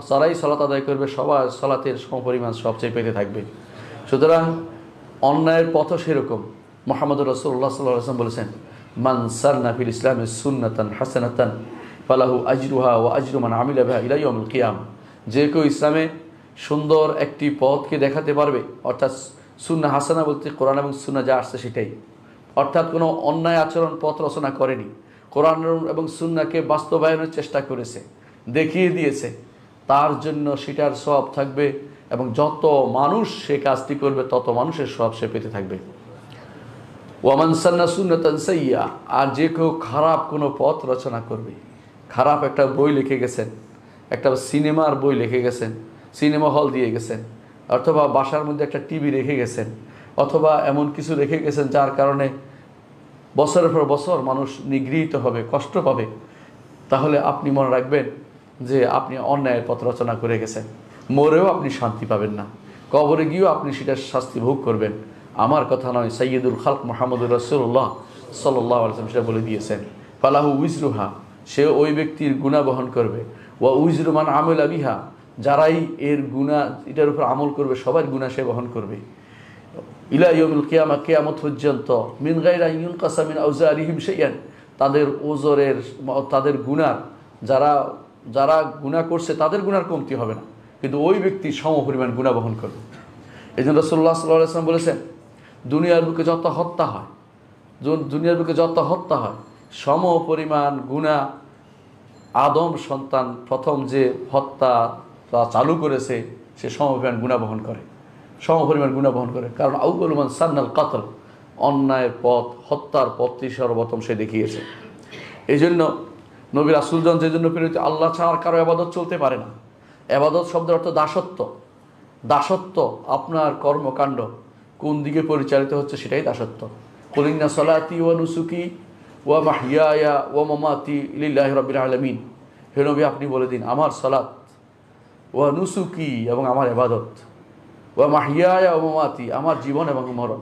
যারাই সালাত আদায় করবে সবার সালাতের সমপরিমাণ সবচেয়ে পেতে থাকবে। সুতরাং অন্যায়ের পথও সেরকম। মুহাম্মদুর রাসূলুল্লাহ সাল্লাল্লাহু আলাইহি ওয়াসাল্লাম বলেছেন, মান সান্না ফিল ইসলামি সুন্নাতান হাসানাতান ফালাহু আজরুহা ওয়া আজরু মান আমিলা বিহা ইলা ইয়াউমিল কিয়ামা। যে কেউ ইসলামে সুন্দর একটি পথকে দেখাতে পারবে, অর্থাৎ সুন্নাহ হাসানা বলতে কোরআন এবং সুন্নাহ যা আসছে সেটাই, অর্থাৎ কোনো অন্যায় আচরণ পথ রচনা করেনি, কোরআন এবং সুন্নাহকে বাস্তবায়নের চেষ্টা করেছে, দেখিয়ে দিয়েছে, তার জন্য সেটার সওয়াব থাকবে এবং যত মানুষ সে কাজটি করবে তত মানুষের সওয়াব সে পেতে থাকবে। ওয়ামান সান্না সুন্নাতান সাইয়্যা, আর যে কেউ খারাপ কোনো পথ রচনা করবে, খারাপ একটা বই লিখে গেছেন, একটা সিনেমার বই লিখে গেছেন, সিনেমা হল দিয়ে গেছেন, অথবা বাসার মধ্যে একটা টিভি রেখে গেছেন, অথবা এমন কিছু রেখে গেছেন যার কারণে বছরের পর বছর মানুষ নিগৃহীত হবে, কষ্ট পাবে, তাহলে আপনি মনে রাখবেন যে আপনি অন্যায়ের পথ রচনা করে গেছেন। মরেও আপনি শান্তি পাবেন না, কবরে গিয়েও আপনি সেটার শাস্তি ভোগ করবেন। আমার কথা নয়, সাইয়্যিদুল খালক মুহাম্মদুর রাসূলুল্লাহ সাল্লাল্লাহু আলাইহি ওয়াসাল্লাম সেটা বলে দিয়েছেন। ফালাহু উইজরুহা, সে ওই ব্যক্তির গুনাহ বহন করবে, ওয়া উইজরু মান আমিলা বিহা, যারাই এর গুনাহ এটার উপর আমল করবে সবার গুনাহ সে বহন করবে, ইলা ইয়াউমিল কিয়ামা, কিয়ামত পর্যন্ত, মিন গায়রি ইউনকাসা মিন আওজারিহিম শাইআন, তাদের ওজরের তাদের গুনাহ যারা যারা গুনাহ করছে তাদের গুনাহর কমতি হবে না, কিন্তু ওই ব্যক্তি সমপরিমাণ গুনাহ বহন করবে। এই জন্য রাসূলুল্লাহ সাল্লাল্লাহু আলাইহি ওয়াসাল্লাম বলেছেন, দুনিয়ার বুকে যত হত্যা হয়, দুনিয়ার বুকে যত হত্যা হয় সমপরিমাণ গুনাহ আদম সন্তান প্রথম যে হত্যা চালু করেছে সে সমপরিমাণ গুনাহ বহন করে, সমপরিমাণ গুনাহ বহন করে। কারণ আউয়ালু মান সান্নাল কাতল, অন্যায়ের পথ, হত্যার পথটি সর্বপ্রথম সে দেখিয়েছে। এই জন্য নবী রাসূলগণ যে জন্য প্রেরিত, আল্লাহ ছাড়া আর কারো ইবাদত চলতে পারে না। ইবাদত শব্দের অর্থ দাসত্ব। দাসত্ব, আপনার কর্মকাণ্ড কোন দিকে পরিচালিত হচ্ছে সেটাই দাসত্ব। কুল ইন্না সলাতি ওয়া নুসুকি ওয়া মাহইয়ায়া ওয়া মামাতি লিল্লাহি রাব্বিল আলামিন, হে নবী আপনি বলে দিন, আমার সালাত, ওয়া নুসুকি এবং আমার ইবাদত, ওয়া মাহইয়ায়া ওয়া মামাতি, আমার জীবন এবং মরণ,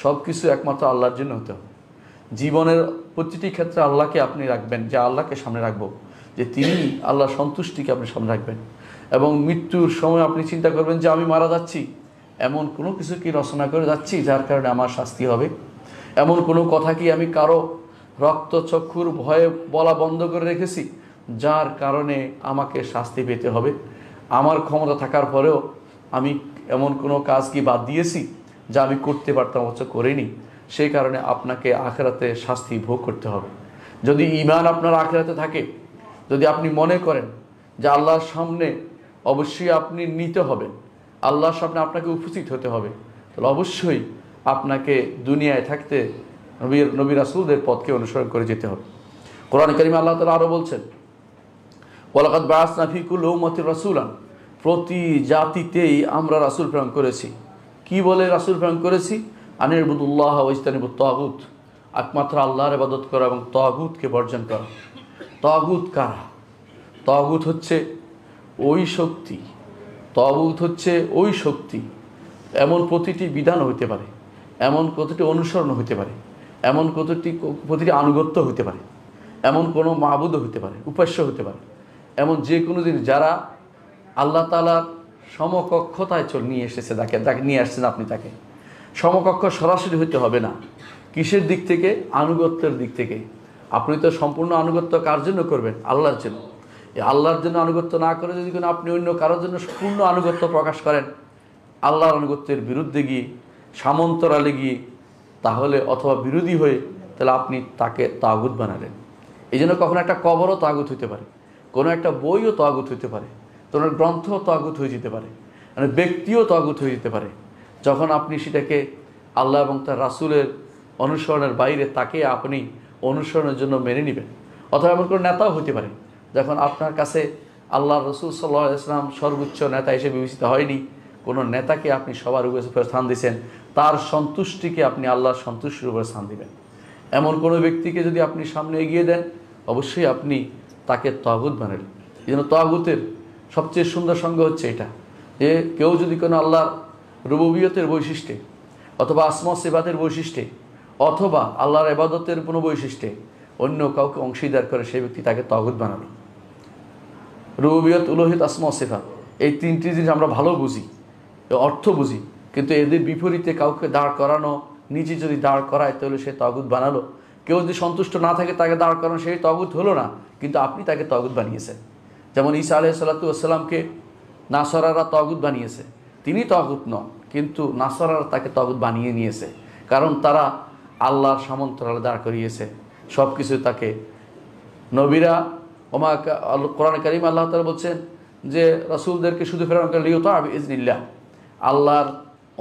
সব কিছু একমাত্র আল্লাহর জন্য হতে হবে। জীবনের প্রতিটি ক্ষেত্রে আল্লাহকে আপনি রাখবেন, যে আল্লাহকে সামনে রাখবো, যে তিনি আল্লাহর সন্তুষ্টিকে আপনি সামনে রাখবেন। এবং মৃত্যুর সময় আপনি চিন্তা করবেন যে আমি মারা যাচ্ছি, এমন কোনো কিছু কি রচনা করে যাচ্ছি যার কারণে আমার শাস্তি হবে? এমন কোনো কথা কি আমি কারো রক্তচক্ষুর ভয়ে বলা বন্ধ করে রেখেছি যার কারণে আমাকে শাস্তি পেতে হবে? আমার ক্ষমতা থাকার পরেও আমি এমন কোনো কাজ কি বাদ দিয়েছি যা আমি করতে পারতাম অথচ করিনি? সেই কারণে আপনাকে আখিরাতে শাস্তি ভোগ করতে হবে। যদি ঈমান আপনার আখিরাতে থাকে, যদি আপনি মনে করেন যে আল্লাহর সামনে অবশ্যই আপনি নিতে হবেন, আল্লাহর সামনে আপনাকে উপস্থিত হতে হবে, তাহলে অবশ্যই আপনাকে দুনিয়ায় থাকতে নবী রাসূলদের পথকে অনুসরণ করে যেতে হবে। কোরআন কারীমে আল্লাহ তাআলা আরও বলছেন, ওয়ালাকাদ বাআসনা ফি কুল্লি উম্মাতির রাসূলান, প্রতি জাতিতেই আমরা রাসূল প্রেরণ করেছি। কি বলে রাসূল প্রেরণ করেছি? আনিবুদুল্লাহ ওয়া ইজতানিবুত তাগুত, একমাত্র আল্লাহর ইবাদত করা এবং তাগুতকে বর্জন করা। তাগুত কারা? তাগুত হচ্ছে ওই শক্তি, তাগুত হচ্ছে ওই শক্তি, এমন প্রতিটি বিধান হইতে পারে, এমন প্রতিটি অনুসরণ হইতে পারে, এমন প্রতিটি আনুগত্য হইতে পারে এমন কোনো মাবুদও হতে পারে, উপাস্য হতে পারে, এমন যে কোনো জিনিস যারা আল্লাহ তাআলার সমকক্ষতায় নিয়ে এসেছে, তাকে নিয়ে আসছেন আপনি, তাকে সমকক্ষ সরাসরি হতে হবে না। কিসের দিক থেকে? আনুগত্যের দিক থেকে। আপনি তো সম্পূর্ণ আনুগত্য কার জন্য করবেন? আল্লাহর জন্য। এই আল্লাহর জন্য আনুগত্য না করে যদি কোনো আপনি অন্য কারোর জন্য পূর্ণ আনুগত্য প্রকাশ করেন, আল্লাহর আনুগত্যের বিরুদ্ধে গিয়ে, সামন্তরালে গিয়ে, তাহলে অথবা বিরোধী হয়ে, তাহলে আপনি তাকে তাগুত বানালেন। এই জন্য কখনো একটা কবরও তাগুত হইতে পারে, কোনো একটা বইও তাগুত হইতে পারে, কোনো গ্রন্থও তাগুত হয়ে যেতে পারে, মানে ব্যক্তিও তাগুত হয়ে যেতে পারে, যখন আপনি সেটাকে আল্লাহ এবং তার রাসূলের অনুসরণের বাইরে তাকে আপনি অনুসরণের জন্য মেনে নেবেন। অথবা এমন কোনো নেতাও হতে পারে, যখন আপনার কাছে আল্লাহ রসুল সাল্লাল্লাহু আলাইহি ওয়াসাল্লাম সর্বোচ্চ নেতা হিসেবে বিবেচিত হয়নি, কোনো নেতাকে আপনি সবার উপরে স্থান দিয়েছেন, তার সন্তুষ্টিকে আপনি আল্লাহর সন্তুষ্টির উপরে স্থান দিবেন। এমন কোনো ব্যক্তিকে যদি আপনি সামনে এগিয়ে দেন, অবশ্যই আপনি তাকে তাগুত বানালেন। এই জন্য তাগুতের সবচেয়ে সুন্দর সঙ্গ হচ্ছে এটা, যে কেউ যদি কোনো আল্লাহর রুবুবিয়তের বৈশিষ্ট্যে, অথবা আসমা সিফাতের বৈশিষ্ট্যে, অথবা আল্লাহর ইবাদতের কোনো বৈশিষ্ট্যে অন্য কাউকে অংশীদার করে, সেই ব্যক্তি তাকে তাগুত বানালো। রুবুবিয়ত, উলুহিয়ত, আসমা সিফাত, এই তিনটি জিনিস আমরা ভালো বুঝি, অর্থ বুঝি, কিন্তু এদের বিপরীতে কাউকে দাঁড় করানো, নিজে যদি দাঁড় করায় তাহলে সে তাগুত বানালো। কেউ যদি সন্তুষ্ট না থাকে তাকে দাঁড় করানো, সেই তাগুত হলো না, কিন্তু আপনি তাকে তাগুত বানিয়েছেন। যেমন ঈসা আলাইহিস সালাতু ওয়াস সালামকে নাসারারা তাগুত বানিয়েছে, তিনি তাগুত নন, কিন্তু নাসারারা তাকে তাগুত বানিয়ে নিয়েছে, কারণ তারা আল্লাহর সামন্তরালে দাঁড় করিয়েছে সব কিছু। তাকে নবীরা কোরআন কারীম আল্লাহ তাআলা বলছেন যে রাসূলদেরকে শুধু প্রেরণ করেন লিউতা বিইজনিল্লাহ, আল্লাহর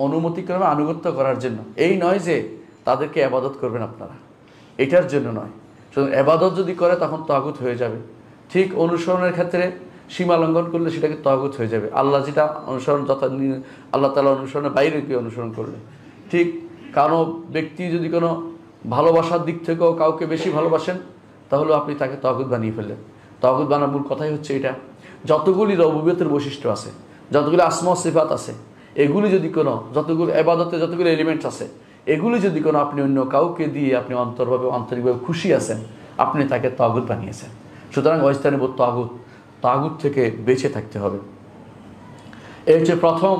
অনুমতিক্রমে আনুগত্য করার জন্য। এই নয় যে তাদেরকে ইবাদত করবেন আপনারা, এটার জন্য নয়। শুধু ইবাদত যদি করে তখন তাগুত হয়ে যাবে। ঠিক অনুসরণের ক্ষেত্রে সীমা লঙ্ঘন করলে সেটাকে তাগুত হয়ে যাবে। আল্লাহ যেটা অনুসরণ, আল্লাহ তাআলা অনুসরণের বাইরে কেউ অনুসরণ করলে। ঠিক কারো ব্যক্তি যদি কোনো ভালোবাসার দিক থেকেও কাউকে বেশি ভালোবাসেন, তাহলে আপনি তাকে তাগুত বানিয়ে ফেললেন। তাগুত বানার মূল কথাই হচ্ছে এটা, যতগুলি রুবুবিয়তের বৈশিষ্ট্য আছে, যতগুলি আসমা সিফাত আছে, এগুলি যদি কোনো, যতগুলো ইবাদতে যতগুলো এলিমেন্টস আছে, এগুলি যদি কোনো আপনি অন্য কাউকে দিয়ে আপনি আন্তরিকভাবে খুশি আছেন, আপনি তাকে তাগুত বানিয়েছেন। সুতরাং ওয়াজতানিবু তাগুত, তাগুত থেকে বেঁচে থাকতে হবে। এই হচ্ছে প্রথম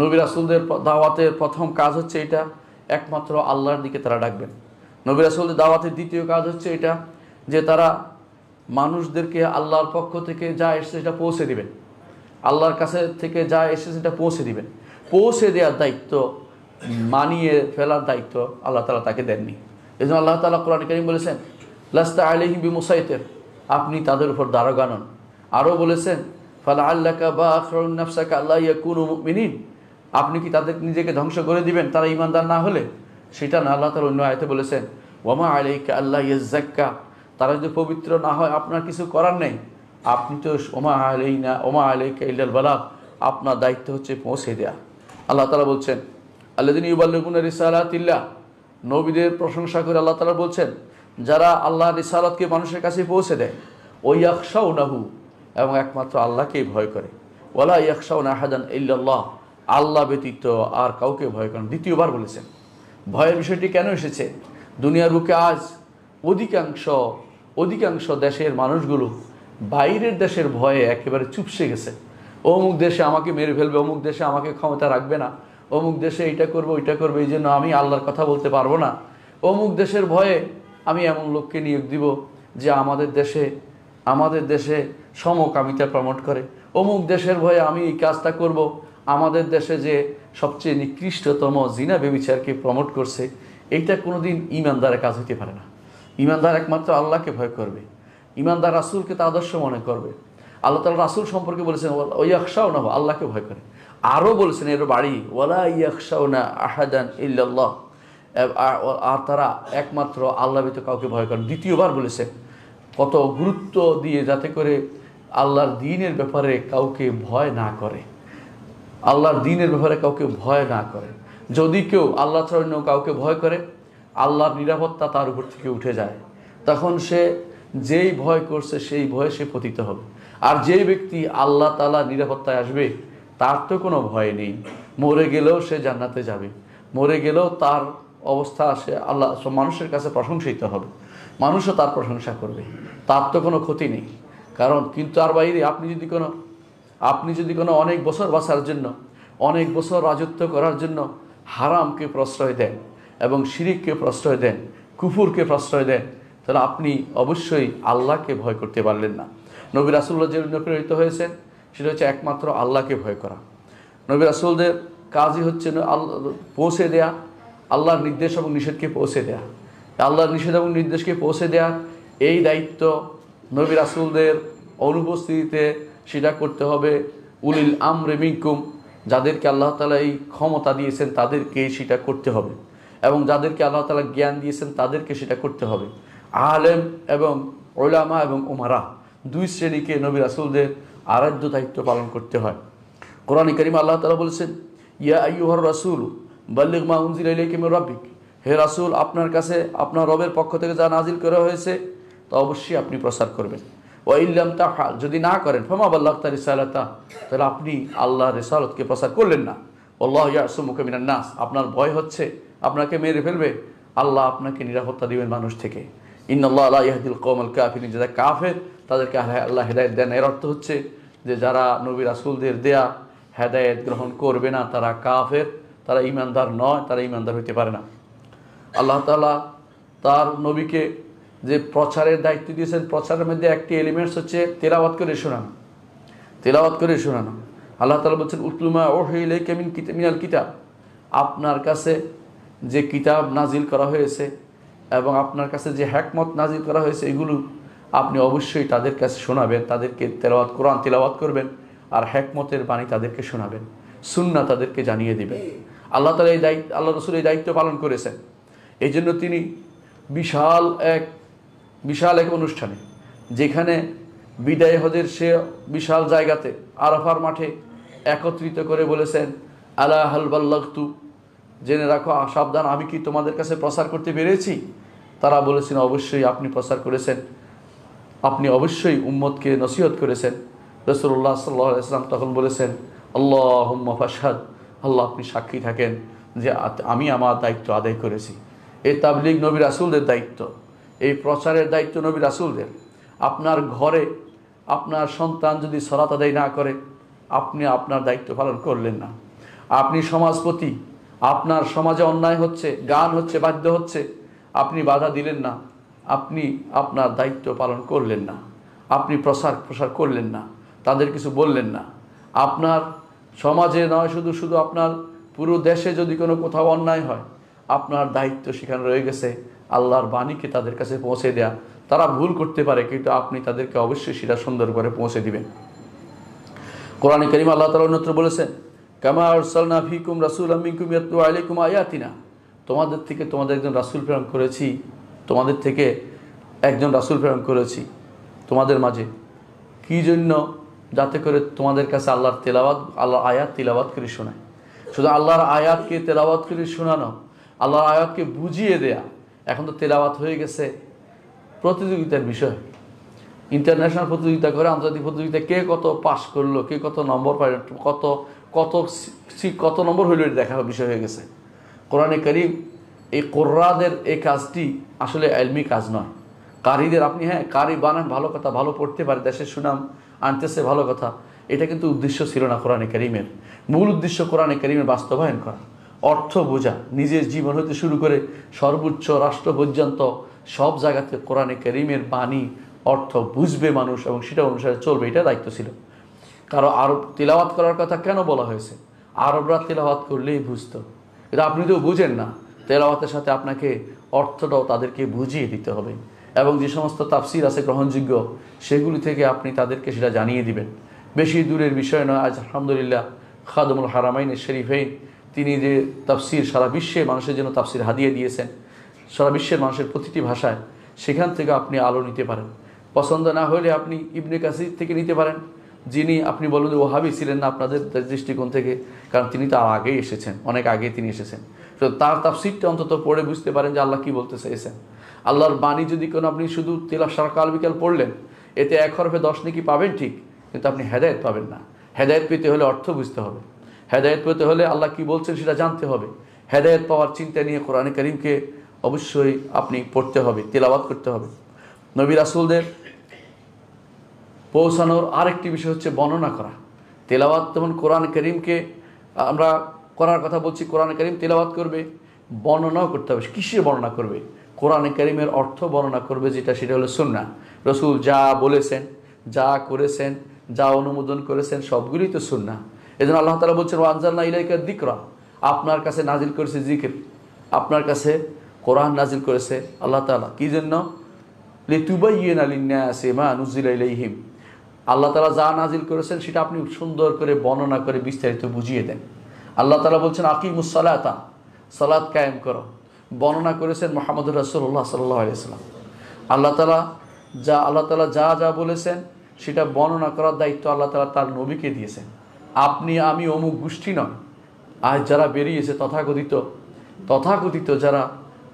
নবী রাসূলদের দাওয়াতের প্রথম কাজ হচ্ছে এটা, একমাত্র আল্লাহর দিকে তারা ডাকবেন। নবী রাসূলদের দাওয়াতের দ্বিতীয় কাজ হচ্ছে এটা, যে তারা মানুষদেরকে আল্লাহর পক্ষ থেকে যা এসেছে সেটা পৌঁছে দিবেন, আল্লাহর কাছে থেকে যা এসেছে সেটা পৌঁছে দিবেন। পৌঁছে দেওয়ার দায়িত্ব, মানিয়ে ফেলার দায়িত্ব আল্লাহ তাআলা তাকে দেননি। এই জন্য আল্লাহ তাআলা কোরআনে কারীম বলেছেন লাস্তা আলাইহিম বিমুসাইতির, আপনি তাদের উপর দারোগা নন। আরও বলেছেন ফালাআল্লাকা বাখিউন নাফসাকা আল্লা ইয়াকুনু মুমিনিন, আপনি কি তাদের নিজেকে ধ্বংস করে দিবেন তারা ঈমানদার না হলে? সেটা না, আল্লাহ তাআলা অন্য আয়াতে বলেছেন ওয়ামা আলাইকা আল্লা ইয়াযাক্কা, তারা যদি পবিত্র না হয় আপনার কিছু করার নেই, আপনি তো ওমা আলাইকা ইল্লাল বালাগ, আপনার দায়িত্ব হচ্ছে পৌঁছে দেয়া। আল্লাহ তাআলা বলছেন আল্লাযীনা ইউবাল্লিগুনা রিসালাতিল্লাহ, নবীদের প্রশংসা করে আল্লাহ তাআলা বলছেন যারা আল্লাহর রিসালাতকে মানুষের কাছে পৌঁছে দেয়, ওয়া ইয়াখশাউনাহু, এবং একমাত্র আল্লাহকেই ভয় করে, ওয়ালা ইয়াখশাউনা আহাদান ইল্লাল্লাহ, আল্লাহ ব্যতীত আর কাউকে ভয় করেন। দ্বিতীয়বার বলেছেন। ভয়ের বিষয়টি কেন এসেছে? দুনিয়ার বুকে আজ অধিকাংশ দেশের মানুষগুলো বাইরের দেশের ভয়ে একেবারে চুপসে গেছে। অমুক দেশে আমাকে মেরে ফেলবে, অমুক দেশে আমাকে ক্ষমতা রাখবে না, অমুক দেশে এইটা করবো ওইটা করবো, এই জন্য আমি আল্লাহর কথা বলতে পারবো না। অমুক দেশের ভয়ে আমি এমন লোককে নিয়োগ দিব যে আমাদের দেশে সমকামিতা প্রমোট করে, অমুক দেশের ভয়ে আমি এই কাজটা করব, আমাদের দেশে যে সবচেয়ে নিকৃষ্টতম জিনা ব্যভিচারকে প্রমোট করছে। এইটা কোনোদিন ঈমানদারের কাজ হতে পারে না। ঈমানদার একমাত্র আল্লাহকে ভয় করবে, ঈমানদার রাসূলকে তা আদর্শ মনে করবে। আল্লাহ তাআলা রাসূল সম্পর্কে বলেছেন ওয়া ইয়াখশাউনা, আল্লাহকে ভয় করে। আরও বলেছেন এর বাড়ি ওয়ালা ইয়াখশাউনা আহাদান ইল্লাল্লাহ, আর তারা একমাত্র আল্লাহ ব্যতীত কাউকে ভয় করে। দ্বিতীয়বার বলেছেন, কত গুরুত্ব দিয়ে, যাতে করে আল্লাহর দ্বীনের ব্যাপারে কাউকে ভয় না করে, আল্লাহর দ্বীনের ব্যাপারে কাউকে ভয় না করে। যদি কেউ আল্লাহ ছাড়া অন্য কাউকে ভয় করে, আল্লাহর নিরাপত্তা তার উপর থেকে উঠে যায়, তখন সে যেই ভয় করছে সেই ভয়ে সে পতিত হবে। আর যেই ব্যক্তি আল্লাহ তাআলা নিরাপত্তায় আসবে, তার তো কোনো ভয় নেই, মরে গেলেও সে জান্নাতে যাবে, মরে গেলেও তার অবস্থা সে আল্লাহ সব মানুষের কাছে প্রশংসিত হবে। মানুষও তার প্রশংসা করবে, তার তো কোনো ক্ষতি নেই। কারণ কিন্তু আর বাইরে আপনি যদি কোনো অনেক বছর বাঁচার জন্য, অনেক বছর রাজত্ব করার জন্য হারামকে প্রশ্রয় দেন এবং শিরিককে প্রশ্রয় দেন, কুফুরকে প্রশ্রয় দেন, তাহলে আপনি অবশ্যই আল্লাহকে ভয় করতে পারলেন না। নবী রাসূলুল্লাহ যে জন্য প্রেরিত হয়েছেন সেটা হচ্ছে একমাত্র আল্লাহকে ভয় করা। নবী রাসূলদের কাজই হচ্ছে পৌঁছে দেয়া আল্লাহর নির্দেশ এবং নিষেধকে পৌঁছে দেয়া। আল্লাহর নিষেধ এবং নির্দেশকে পৌঁছে দেওয়ার এই দায়িত্ব নবী রাসূলদের অনুপস্থিতিতে সেটা করতে হবে উলিল আমরে মিনকুম, যাদেরকে আল্লাহ তাআলা এই ক্ষমতা দিয়েছেন তাদেরকে সেটা করতে হবে, এবং যাদেরকে আল্লাহ তাআলা জ্ঞান দিয়েছেন তাদেরকে সেটা করতে হবে। আলেম এবং উলামা এবং উমারা, দুই শ্রেণীকে নবী রাসূলদের আরাধ্য দায়িত্ব পালন করতে হয়। কোরআনে কারিমে আল্লাহ তাআলা বলেছেন, ইয়া আইয়ুহার রাসূল বাল্লিগ মা উনজিলা ইলাইকা মির রাব্বিক, হে রাসূল আপনার কাছে আপনার রবের পক্ষ থেকে যা নাজিল করা হয়েছে তা অবশ্যই আপনি প্রচার করবেন। ওয়া ইল্লাম তাফআল, যদি না করেন ফামা বাল্লাগতা রিসালাতা, তাহলে আপনি আল্লাহর রিসালাতকে প্রচার করলেন না। আল্লাহু ইয়াসুমুকা মিনান নাস, আপনার ভয় হচ্ছে আপনাকে মেরে ফেলবে, আল্লাহ আপনাকে নিরাপত্তা দিবেন মানুষ থেকে। ইন্নাল্লাহা লা ইয়াহদিল কওমাল কাফিরিন, যারা কাফের তাদেরকে আল্লাহ হেদায়েত দেন। এর অর্থ হচ্ছে যে যারা নবী রাসূলদের দেয়া হেদায়েত গ্রহণ করবে না তারা কাফের, তারা ঈমানদার নয়, তারা ঈমানদার হতে পারে না। আল্লাহ তাআলা তার নবীকে যে প্রচারের দায়িত্ব দিয়েছেন, প্রচারের মধ্যে একটি এলিমেন্টস হচ্ছে তেলাওয়াত করে শোনানো। তেলাওয়াত করে শোনানো। আল্লাহ তাআলা বলছেন, উতলুমা ওহিয়া ইলাইকা মিনাল কিতাব, আপনার কাছে যে কিতাব নাজিল করা হয়েছে এবং আপনার কাছে যে হিকমত নাজিল করা হয়েছে এগুলো আপনি অবশ্যই তাদের কাছে শোনাবেন, তাদেরকে কোরআন তেলাওয়াত করবেন আর হিকমতের বাণী তাদেরকে শোনাবেন, সুন্নাহ তাদেরকে জানিয়ে দিবেন। আল্লাহ তাআলা এই দায়িত্ব, আল্লাহ রাসূল এই দায়িত্ব পালন করেছেন। এই জন্য তিনি বিশাল এক অনুষ্ঠানে, যেখানে বিদায় হজের সে বিশাল জায়গাতে আরাফার মাঠে একত্রিত করে বলেছেন, আলা হাল বাল্লাগতু, জেনে রাখো সাবধান, আমি কি তোমাদের কাছে প্রচার করতে পেরেছি? তারা বলেছেন অবশ্যই আপনি প্রচার করেছেন, আপনি অবশ্যই উম্মতকে নসিহত করেছেন। রাসূলুল্লাহ সাল্লাল্লাহু আলাইহি ওয়াসাল্লাম তখন বলেছেন, আল্লাহুম্মা ফাশহাদ, আল্লাহ আপনি সাক্ষী থাকেন যে আমি আমার দায়িত্ব আদায় করেছি। এই তাবলীগ নবী রাসূলদের দায়িত্ব, এই প্রচারের দায়িত্ব নবী রাসূলদের। আপনার ঘরে আপনার সন্তান যদি সালাত আদায় না করে আপনি আপনার দায়িত্ব পালন করলেন না। আপনি সমাজপতি, আপনার সমাজে অন্যায় হচ্ছে, গান হচ্ছে, বাদ্য হচ্ছে, আপনি বাধা দিলেন না, আপনি আপনার দায়িত্ব পালন করলেন না, আপনি প্রসার করলেন না, তাদের কিছু বললেন না। আপনার সমাজে নয়, শুধু আপনার পুরো দেশে যদি কোনো কোথাও অন্যায় হয় আপনার দায়িত্ব সেখানে রয়ে গেছে আল্লাহর বাণীকে তাদের কাছে পৌঁছে দেয়া। তারা ভুল করতে পারে কিন্তু আপনি তাদেরকে অবশ্যই সেটা সুন্দর করে পৌঁছে দিবেন। কোরআনে কারীমে আল্লাহ তাআলা অন্যত্র বলেছেন, কামা আরসালনা ফীকুম রাসূলাম মিনকুম ইয়াতলু আলাইকুম আয়াতিনা, তোমাদের থেকে একজন রাসূল প্রেরণ করেছি, তোমাদের থেকে একজন রাসূল প্রেরণ করেছি তোমাদের মাঝে। কী জন্য? যাতে করে তোমাদের কাছে আল্লাহর আয়াত তিলাওয়াত করে শোনায়। শুধু আল্লাহর আয়াতকে তেলাওয়াত করে শোনানো, আল্লাহর আয়াতকে বুঝিয়ে দেয়া। এখন তো তেলাওয়াত হয়ে গেছে প্রতিযোগিতার বিষয়, ইন্টারন্যাশনাল প্রতিযোগিতা করে, আন্তর্জাতিক প্রতিযোগিতা, কে কত পাস করলো, কে কত নম্বর পাইল, কত নম্বর হইল, এটা দেখার বিষয় হয়ে গেছে। কোরআনে কারীম এই কোরআদের এই কাজটি আসলে ইলমি কাজ নয়। কারীদের আপনি কারি বানান, ভালো কথা, ভালো পড়তে পারে, দেশের সুনাম আনতেছে, ভালো কথা, এটা কিন্তু উদ্দেশ্য ছিল না কোরআনে কারীমের। মূল উদ্দেশ্য কোরআনে কারীমের বাস্তবায়ন করা, অর্থ বোঝা, নিজের জীবন হতে শুরু করে সর্বোচ্চ রাষ্ট্র পর্যন্ত সব জায়গাতে কোরআনে কারীমের বাণী অর্থ বুঝবে মানুষ এবং সেটা অনুসারে চলবে, এটা দায়িত্ব ছিল। কারো আরব তিলাওয়াত করার কথা কেন বলা হয়েছে? আরবরা তিলাওয়াত করলেই বুঝতো, এটা আপনি তো বুঝেন না। তেলাওয়াতের সাথে আপনাকে অর্থটাও তাদেরকে বুঝিয়ে দিতে হবে এবং যে সমস্ত তাফসির আছে গ্রহণযোগ্য সেগুলি থেকে আপনি তাদেরকে সেটা জানিয়ে দিবেন। বেশি দূরের বিষয় নয়। আজ আলহামদুলিল্লাহ খাদমুল হারামাইন শরীফাইন তিনি যে তাফসির সারা বিশ্বে মানুষের জন্য তাফসির হাদিয়ে দিয়েছেন, সারা বিশ্বের মানুষের প্রতিটি ভাষায়, সেখান থেকে আপনি আলো নিতে পারেন। পছন্দ না হলে আপনি ইবনে কাসির থেকে নিতে পারেন, যিনি আপনি বলুন যে ওহাবি ছিলেন না আপনাদের দৃষ্টিকোণ থেকে, কারণ তিনি তো আগেই এসেছেন, অনেক আগে তিনি এসেছেন। তো তার তাফসিরটা অন্তত পড়ে বুঝতে পারেন যে আল্লাহ কী বলতে চেয়েছেন। আল্লাহর বাণী যদি কোনো আপনি শুধু সারা কাল বিকাল পড়লেন, এতে 1 হরফে 10 নেকি পাবেন ঠিক, কিন্তু আপনি হেদায়েত পাবেন না। হেদায়েত পেতে হলে অর্থ বুঝতে হবে, হেদায়েত পেতে হলে আল্লাহ কী বলছেন সেটা জানতে হবে। হেদায়েত পাওয়ার চিন্তা নিয়ে কোরআনে কারীমকে অবশ্যই আপনি পড়তে হবে, তেলাওয়াত করতে হবে। নবী রাসূলদের পৌঁছানোর আরেকটি বিষয় হচ্ছে বর্ণনা করা। তেলাওয়াত যেমন কোরআন কারীমকে আমরা করার কথা বলছি, কোরআন কারীম তেলাওয়াত করবে, বর্ণনাও করতে হবে। কিসের বর্ণনা করবে? কোরআন কারীমের অর্থ বর্ণনা করবে, সেটা হলো সুন্নাহ। রাসূল যা বলেছেন, যা করেছেন, যা অনুমোদন করেছেন, সবগুলোই তো সুন্নাহ। এজন্য আল্লাহ তাআলা বলছেন ওয়া আনজালনা ইলাইকা যিকরা, আপনার কাছে নাজিল করেছে জিকির, আপনার কাছে কোরআন নাজিল করেছে আল্লাহ তাআলা। কি জন্য? লিতুবাইয়িনা লিন-নাসি মা নুজিলা ইলাইহিম, আল্লাহ তাআলা যা নাজিল করেছেন সেটা আপনি সুন্দর করে বর্ণনা করে বিস্তারিত বুঝিয়ে দেন। আল্লাহ তাআলা বলছেন আকিমুস সালাতা, সালাত কায়েম করো, বর্ণনা করেছেন মুহাম্মদুর রাসূলুল্লাহ সাল্লাল্লাহু আলাইহি ওয়াসাল্লাম। আল্লাহ তাআলা যা বলেছেন সেটা বর্ণনা করার দায়িত্ব আল্লাহ তাআলা তার নবীকে দিয়েছেন। আপনি আমি অমুক গোষ্ঠী নয়। আজ যারা বেরিয়েছে তথাকথিত যারা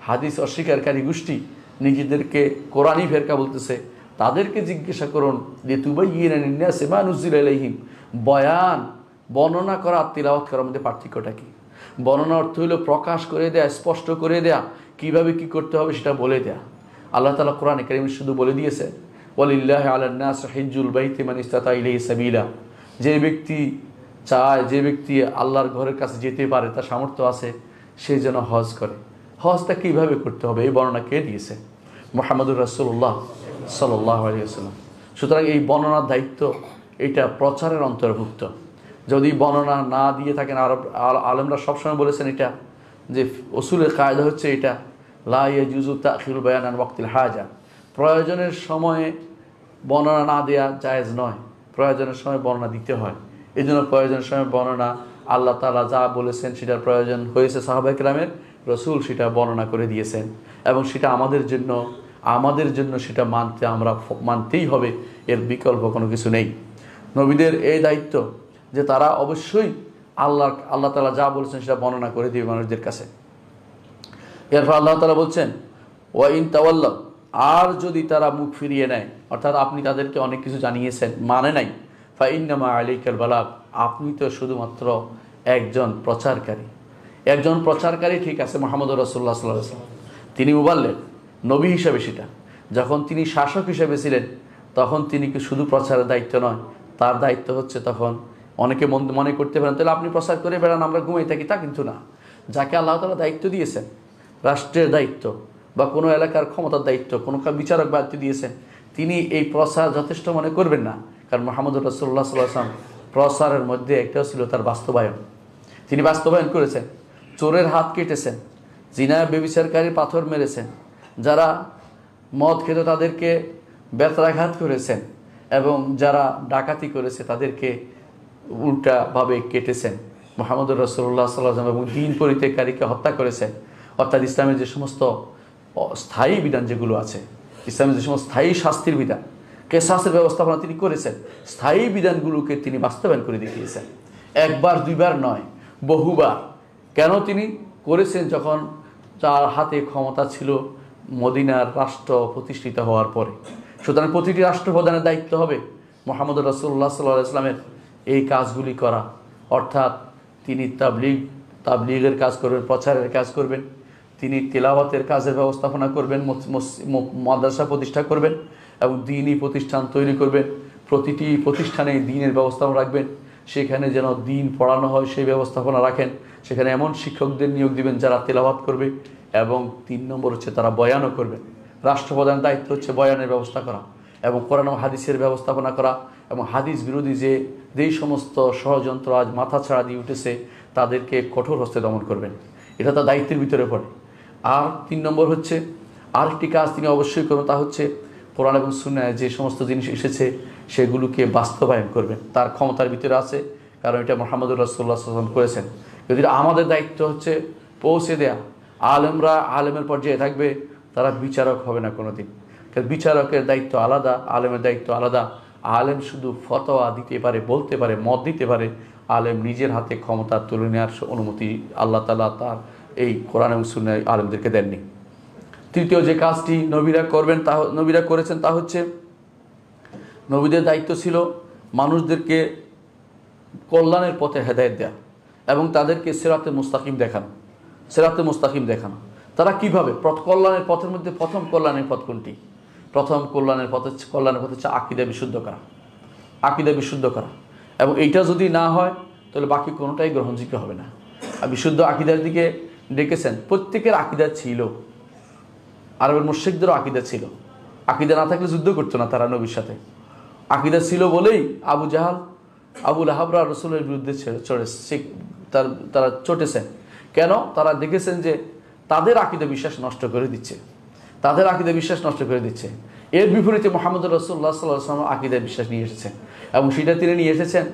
হাদিস অস্বীকারী গোষ্ঠী, নিজেদেরকে কোরআনী ফেরকা বলতেছে, তাদেরকে জিজ্ঞাসা করুন যে তুবাইয়িনা লিন-নাসি মা নুজিলা ইলাইহিম, বয়ান বর্ণনা করা আর তিলাওয়াত করার মধ্যে পার্থক্যটা কি? বর্ণনা অর্থ হলো প্রকাশ করে দেয়া, স্পষ্ট করে দেয়া, কিভাবে কি করতে হবে সেটা বলে দেয়া। আল্লাহ তাআলা কোরআনে কারীমে শুধু বলে দিয়েছে ওয়ালিল্লাহি আলান নাস হিজ্জুল বাইতি মান ইসতাতা ইলাইহি সাবিলা, যে ব্যক্তি আল্লাহর ঘরের কাছে যেতে পারে, তার সামর্থ্য আছে, সে যেন হজ করে। হজটা কীভাবে করতে হবে এই বর্ণনা কে দিয়েছে? মুহাম্মদুর রাসূলুল্লাহ সাল্লাল্লাহু আলাইহি ওয়াসাল্লাম। সুতরাং এই বর্ণনার দায়িত্ব এটা প্রচারের অন্তর্ভুক্ত। যদি বর্ণনা না দিয়ে থাকেন, আলেমরা সবসময় বলেছেন এটা যে উসুলের কায়দা হচ্ছে এটা, লা ইয়াজুজু তাখিরুল বায়ান আন ওয়াক্তিল হাজা, প্রয়োজনের সময়ে বর্ণনা না দেয়া জায়েজ নয়, প্রয়োজনের সময় বর্ণনা দিতে হয়। এই জন্য প্রয়োজনের সময় বর্ণনা আল্লাহ তাআলা যা বলেছেন সেটার প্রয়োজন হয়েছে সাহাবায়ে কেরামের, রাসূল সেটা বর্ণনা করে দিয়েছেন, এবং সেটা আমাদের জন্য সেটা মানতেই হবে, এর বিকল্প কোনো কিছু নেই। নবীদের এই দায়িত্ব যে তারা অবশ্যই আল্লাহ তাআলা যা বলেছেন সেটা বর্ণনা করে দিবে মানুষদের কাছে। এরপর আল্লাহ তাআলা বলছেন ওয়া ইন তাওয়াল্লাউ, আর যদি তারা মুখ ফিরিয়ে নেয়, অর্থাৎ আপনি তাদেরকে অনেক কিছু জানিয়েছেন, মানে নাই, ফা ইন্নামা আলাইকাল বালাগ, আপনি তো শুধুমাত্র একজন প্রচারকারী। ঠিক আছে, মুহাম্মদুর রাসূলুল্লাহ সাল্লাল্লাহু আলাইহি ওয়াসাল্লাম তিনি মুবাল্লিগ নবী হিসাবে, সেটা যখন তিনি শাসক হিসেবে ছিলেন তখন তিনি কি শুধু প্রচারের দায়িত্ব নয়, তার দায়িত্ব হচ্ছে, তখন অনেকে মনে করতে পারেন তাহলে আপনি প্রচার করে বেড়ান, আমরা ঘুমিয়ে থাকি, তা কিন্তু না। যাকে আল্লাহ তাআলা দায়িত্ব দিয়েছেন, রাষ্ট্রের দায়িত্ব বা কোনো এলাকার ক্ষমতার দায়িত্ব, কোনো বিচারক দায়িত্ব দিয়েছেন, তিনি এই প্রচার যথেষ্ট মনে করবেন না। কারণ মুহাম্মদুর রাসূলুল্লাহ সাল্লাল্লাহু আলাইহি ওয়াসাল্লাম প্রচারের মধ্যে একটাও ছিল তার বাস্তবায়ন। তিনি বাস্তবায়ন করেছেন, চোরের হাত কেটেছেন, জিনা ব্যভিচারকারীর পাথর মেরেছেন, যারা মদ খেত তাদেরকে বেত্রাঘাত করেছেন, এবং যারা ডাকাতি করেছে তাদেরকে উল্টাভাবে কেটেছেন। মুহাম্মদুর রাসূলুল্লাহ সাল্লাল্লাহু আলাইহি ওয়াসাল্লাম এবং দ্বীন পরিত্যাগকারীকে হত্যা করেছেন। অর্থাৎ ইসলামের যে সমস্ত স্থায়ী বিধান যেগুলো আছে, ইসলামের যে সমস্ত স্থায়ী শাস্তির বিধান, কেসাসের ব্যবস্থাপনা তিনি করেছেন, স্থায়ী বিধানগুলোকে তিনি বাস্তবায়ন করে দেখিয়েছেন। একবার দুইবার নয়, বহুবার। কেন তিনি করেছেন? যখন তার হাতে ক্ষমতা ছিল মদিনার রাষ্ট্র প্রতিষ্ঠিত হওয়ার পরে। সুতরাং প্রতিটি রাষ্ট্রপ্রধানের দায়িত্ব হবে মুহাম্মদুর রাসূলুল্লাহ সাল্লাল্লাহু আলাইহি ওয়াসাল্লামের এই কাজগুলি করা। অর্থাৎ তিনি তাবলীগের কাজ করবেন, প্রচারের কাজ করবেন, তিনি তেলাওয়াতের কাজের ব্যবস্থাপনা করবেন, মাদ্রাসা প্রতিষ্ঠা করবেন এবং দ্বীনি প্রতিষ্ঠান তৈরি করবেন। প্রতিটি প্রতিষ্ঠানে দ্বীনের ব্যবস্থাপনা রাখবেন, সেখানে যেন দ্বীন পড়ানো হয় সেই ব্যবস্থাপনা রাখেন। সেখানে এমন শিক্ষকদের নিয়োগ দিবেন যারা তেলাওয়াত করবে, এবং 3 নম্বর হচ্ছে তারা বয়ানও করবেন। রাষ্ট্রপ্রধানের দায়িত্ব হচ্ছে বয়ানের ব্যবস্থা করা এবং কোরআন ও হাদিসের ব্যবস্থাপনা করা, এবং হাদিস বিরোধী যেই সমস্ত ষড়যন্ত্র আজ মাথা ছাড়া দিয়ে উঠেছে তাদেরকে কঠোর হস্তে দমন করবেন। এটা তার দায়িত্বের ভিতরে পড়ে। আর 3 নম্বর হচ্ছে আরেকটি কাজ তিনি অবশ্যই করবেন, তা হচ্ছে কোরআন এবং সুন্নায় যে সমস্ত জিনিস এসেছে সেগুলোকে বাস্তবায়ন করবেন। তার ক্ষমতার ভিতরে আছে, কারণ এটা মুহাম্মদুর রাসূলুল্লাহ সাল্লাল্লাহু আলাইহি ওয়াসাল্লাম করেছেন। যদি আমাদের দায়িত্ব হচ্ছে পৌঁছে দেয়া। আলেমরা আলেমের পর্যায়ে থাকবে, তারা বিচারক হবে না কোনোদিন। কারণ বিচারকের দায়িত্ব আলাদা, আলেমের দায়িত্ব আলাদা। আলেম শুধু ফতোয়া দিতে পারে, বলতে পারে, মত দিতে পারে। আলেম নিজের হাতে ক্ষমতা তুলে নেওয়ার অনুমতি আল্লাহ তাআলা তার এই কোরআন এবং সুন্নাহ আলেমদেরকে দেননি। তৃতীয় যে কাজটি নবীরা করেছেন তা হচ্ছে, নবীদের দায়িত্ব ছিল মানুষদেরকে কল্যাণের পথে হেদায়েত দেয়া এবং তাদেরকে সিরাতে মুস্তাকিম দেখানো। তারা কীভাবে কল্যাণের পথের মধ্যে প্রথম কল্যাণের পথ কোনটি? প্রথম কল্যাণের পথ হচ্ছে আকীদা বিশুদ্ধ করা, আকীদা বিশুদ্ধ করা। এবং এইটা যদি না হয় তাহলে বাকি কোনোটাই গ্রহণযোগ্য হবে না। আর বিশুদ্ধ আকীদার দিকে ডেকেছেন, প্রত্যেকের আকীদা ছিল, আরবের মুশরিকদেরও আকীদা ছিল। আকীদা না থাকলে যুদ্ধ করতো না তারা নবীর সাথে। আকীদা ছিল বলেই আবু জাহাল, আবু লাহাবরা রসুলের বিরুদ্ধে তারা চটেছে। কেন? তারা দেখেছেন যে তাদের আকীদা বিশ্বাস নষ্ট করে দিচ্ছে, তাদের আকীদা বিশ্বাস নষ্ট করে দিচ্ছে। এর বিপরীতে মুহাম্মদ রাসূলুল্লাহ সাল্লাল্লাহু আলাইহি ওয়াসাল্লাম আকীদা বিশ্বাস নিয়ে এসেছেন, এবং সেটা তিনি নিয়ে এসেছেন